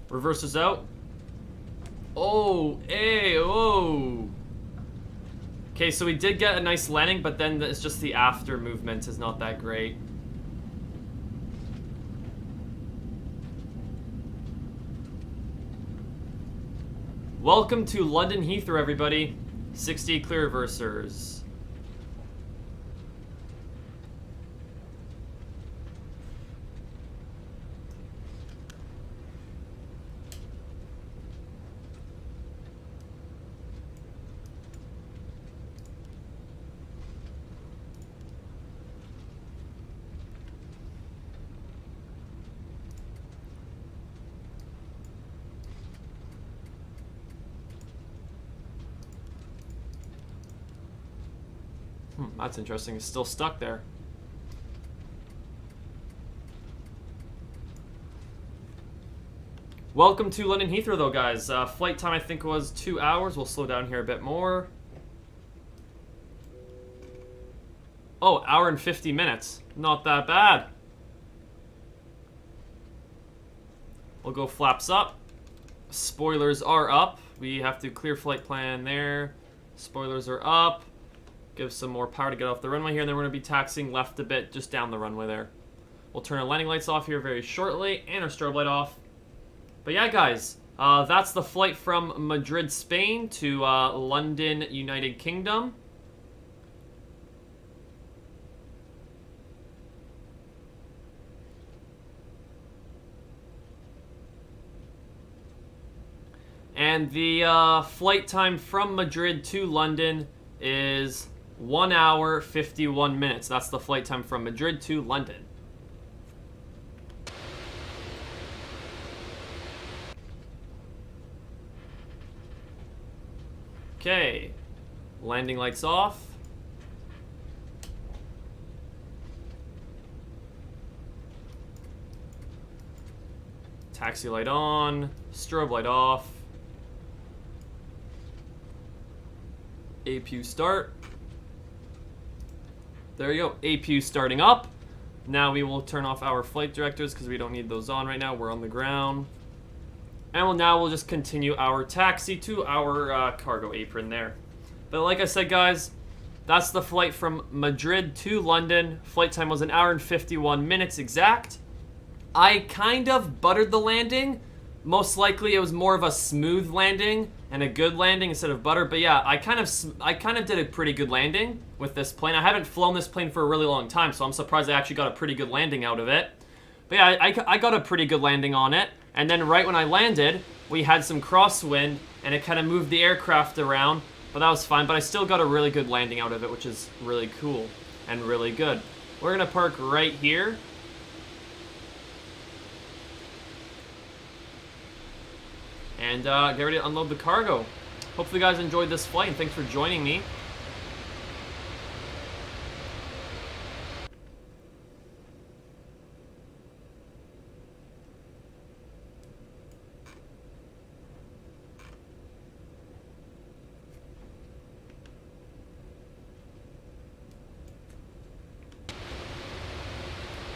Reverses out. Oh, hey, oh. Okay, so we did get a nice landing, but then it's just the after movement is not that great. Welcome to London Heathrow, everybody. 60 clear reversers. That's interesting. It's still stuck there. Welcome to London Heathrow, though, guys. Flight time, I think, was 2 hours. We'll slow down here a bit more. Oh, hour and 50 minutes. Not that bad. We'll go flaps up. Spoilers are up. We have to clear flight plan there. Spoilers are up. Give some more power to get off the runway here, and then we're going to be taxiing left a bit, just down the runway there. We'll turn our landing lights off here very shortly, and our strobe light off. But yeah, guys, that's the flight from Madrid, Spain to London, United Kingdom. And the flight time from Madrid to London is 1 hour, 51 minutes. That's the flight time from Madrid to London. Okay. Landing lights off. Taxi light on. Strobe light off. APU start. There you go, APU starting up. Now we will turn off our flight directors because we don't need those on right now. We're on the ground. And now we'll just continue our taxi to our cargo apron there. But like I said, guys, that's the flight from Madrid to London. Flight time was 1 hour and 51 minutes exact. I kind of buttered the landing. Most likely it was more of a smooth landing and a good landing instead of butter. But yeah, I kind of did a pretty good landing with this plane. I haven't flown this plane for a really long time, so I'm surprised I actually got a pretty good landing out of it. But yeah, I got a pretty good landing on it. And then right when I landed, we had some crosswind, and it kind of moved the aircraft around. But that was fine. But I still got a really good landing out of it, which is really cool and really good. We're going to park right here. And get ready to unload the cargo. Hopefully you guys enjoyed this flight, and thanks for joining me.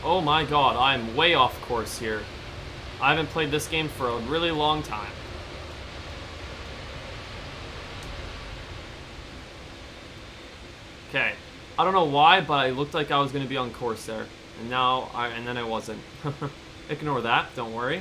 Oh my god, I'm way off course here. I haven't played this game for a really long time. Okay, I don't know why, but it looked like I was going to be on course there. And then I wasn't. Ignore that, don't worry.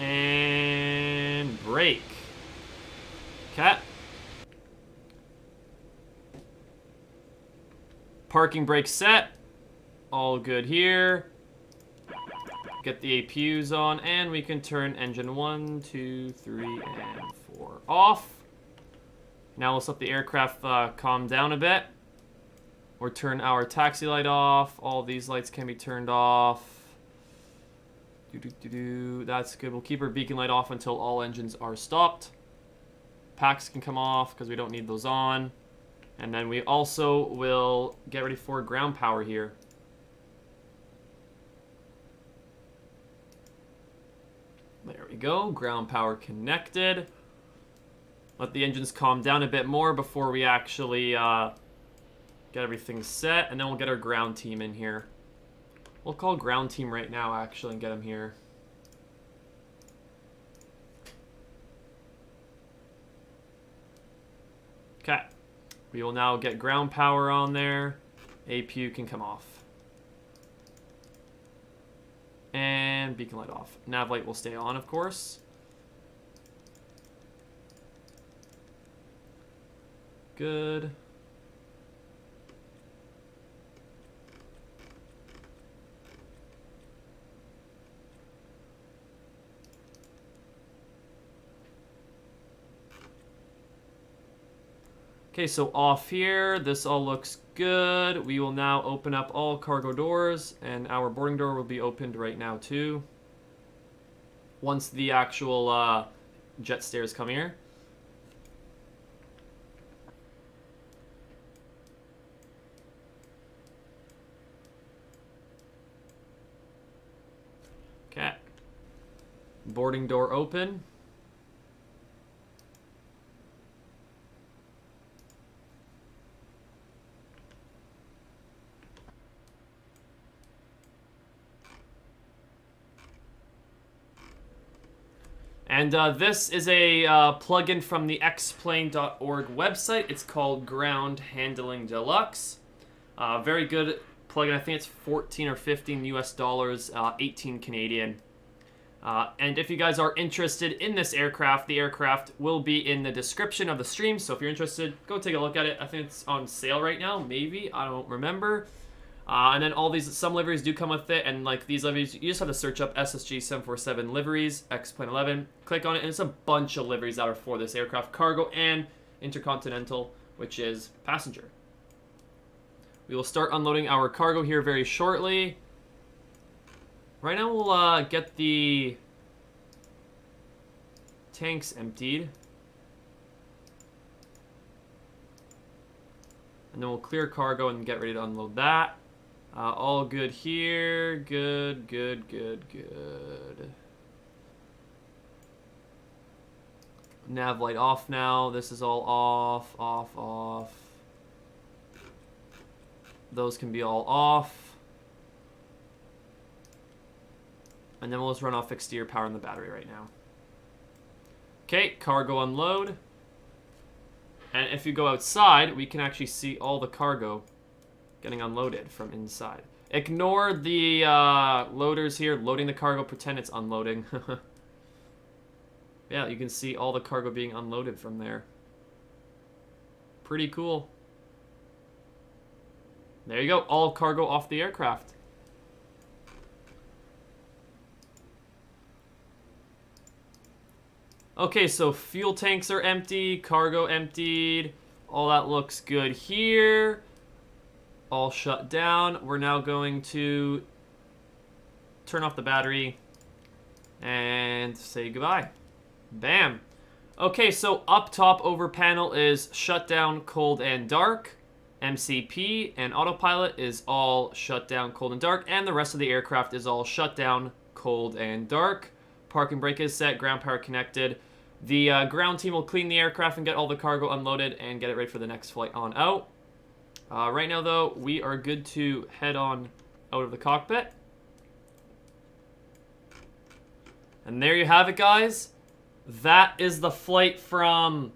And brake. Okay. Parking brake set. All good here. Get the APUs on, and we can turn engine 1, 2, 3, and 4 off. Now let's let the aircraft calm down a bit. Or turn our taxi light off. All these lights can be turned off. That's good. We'll keep our beacon light off until all engines are stopped. Packs can come off because we don't need those on. And then we also will get ready for ground power here. There we go. Ground power connected. Let the engines calm down a bit more before we actually get everything set. And then we'll get our ground team in here. We'll call ground team right now, actually, and get them here. Okay. We will now get ground power on there. APU can come off. And beacon light off. Nav light will stay on, of course. Good. Okay, so off here, this all looks good. We will now open up all cargo doors, and our boarding door will be opened right now too. Once the actual jet stairs come here. Okay. Boarding door open. And this is a plugin from the xplane.org website. It's called Ground Handling Deluxe. Very good plugin. I think it's 14 or 15 US dollars, 18 Canadian. And if you guys are interested in this aircraft, the aircraft will be in the description of the stream. So if you're interested, go take a look at it. I think it's on sale right now, maybe. I don't remember. And then some liveries do come with it, and like these liveries, you just have to search up SSG 747 liveries, X-Plane 11, click on it, and it's a bunch of liveries that are for this aircraft, cargo and intercontinental, which is passenger. We will start unloading our cargo here very shortly. Right now we'll get the tanks emptied. And then we'll clear cargo and get ready to unload that. All good here. Good, good, good, good. Nav light off now. This is all off, off, off. Those can be all off. And then we'll just run off exterior power in the battery right now. Okay, cargo unload. And if you go outside, we can actually see all the cargo getting unloaded from inside. Ignore the loaders here loading the cargo. Pretend it's unloading. Yeah, you can see all the cargo being unloaded from there. Pretty cool. There you go. All cargo off the aircraft. Okay, so fuel tanks are empty, cargo emptied, all that looks good here. All shut down. We're now going to turn off the battery and say goodbye. Bam. Okay, so up top over panel is shut down, cold and dark. MCP and autopilot is all shut down, cold and dark, and the rest of the aircraft is all shut down, cold and dark. Park and brake is set, ground power connected. The ground team will clean the aircraft and get all the cargo unloaded and get it ready for the next flight on out. Right now, though, we are good to head on out of the cockpit. And there you have it, guys. That is the flight from...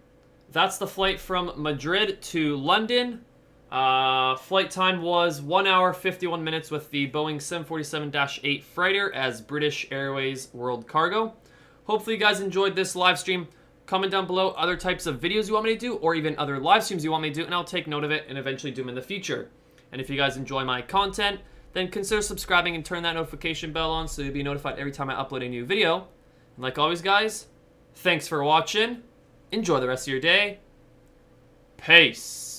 That's the flight from Madrid to London. Flight time was 1 hour, 51 minutes with the Boeing 747-8 freighter as British Airways World Cargo. Hopefully you guys enjoyed this live stream. Comment down below other types of videos you want me to do or even other live streams you want me to do, and I'll take note of it and eventually do them in the future. And if you guys enjoy my content, then consider subscribing and turn that notification bell on so you'll be notified every time I upload a new video. And like always, guys, thanks for watching. Enjoy the rest of your day. Peace.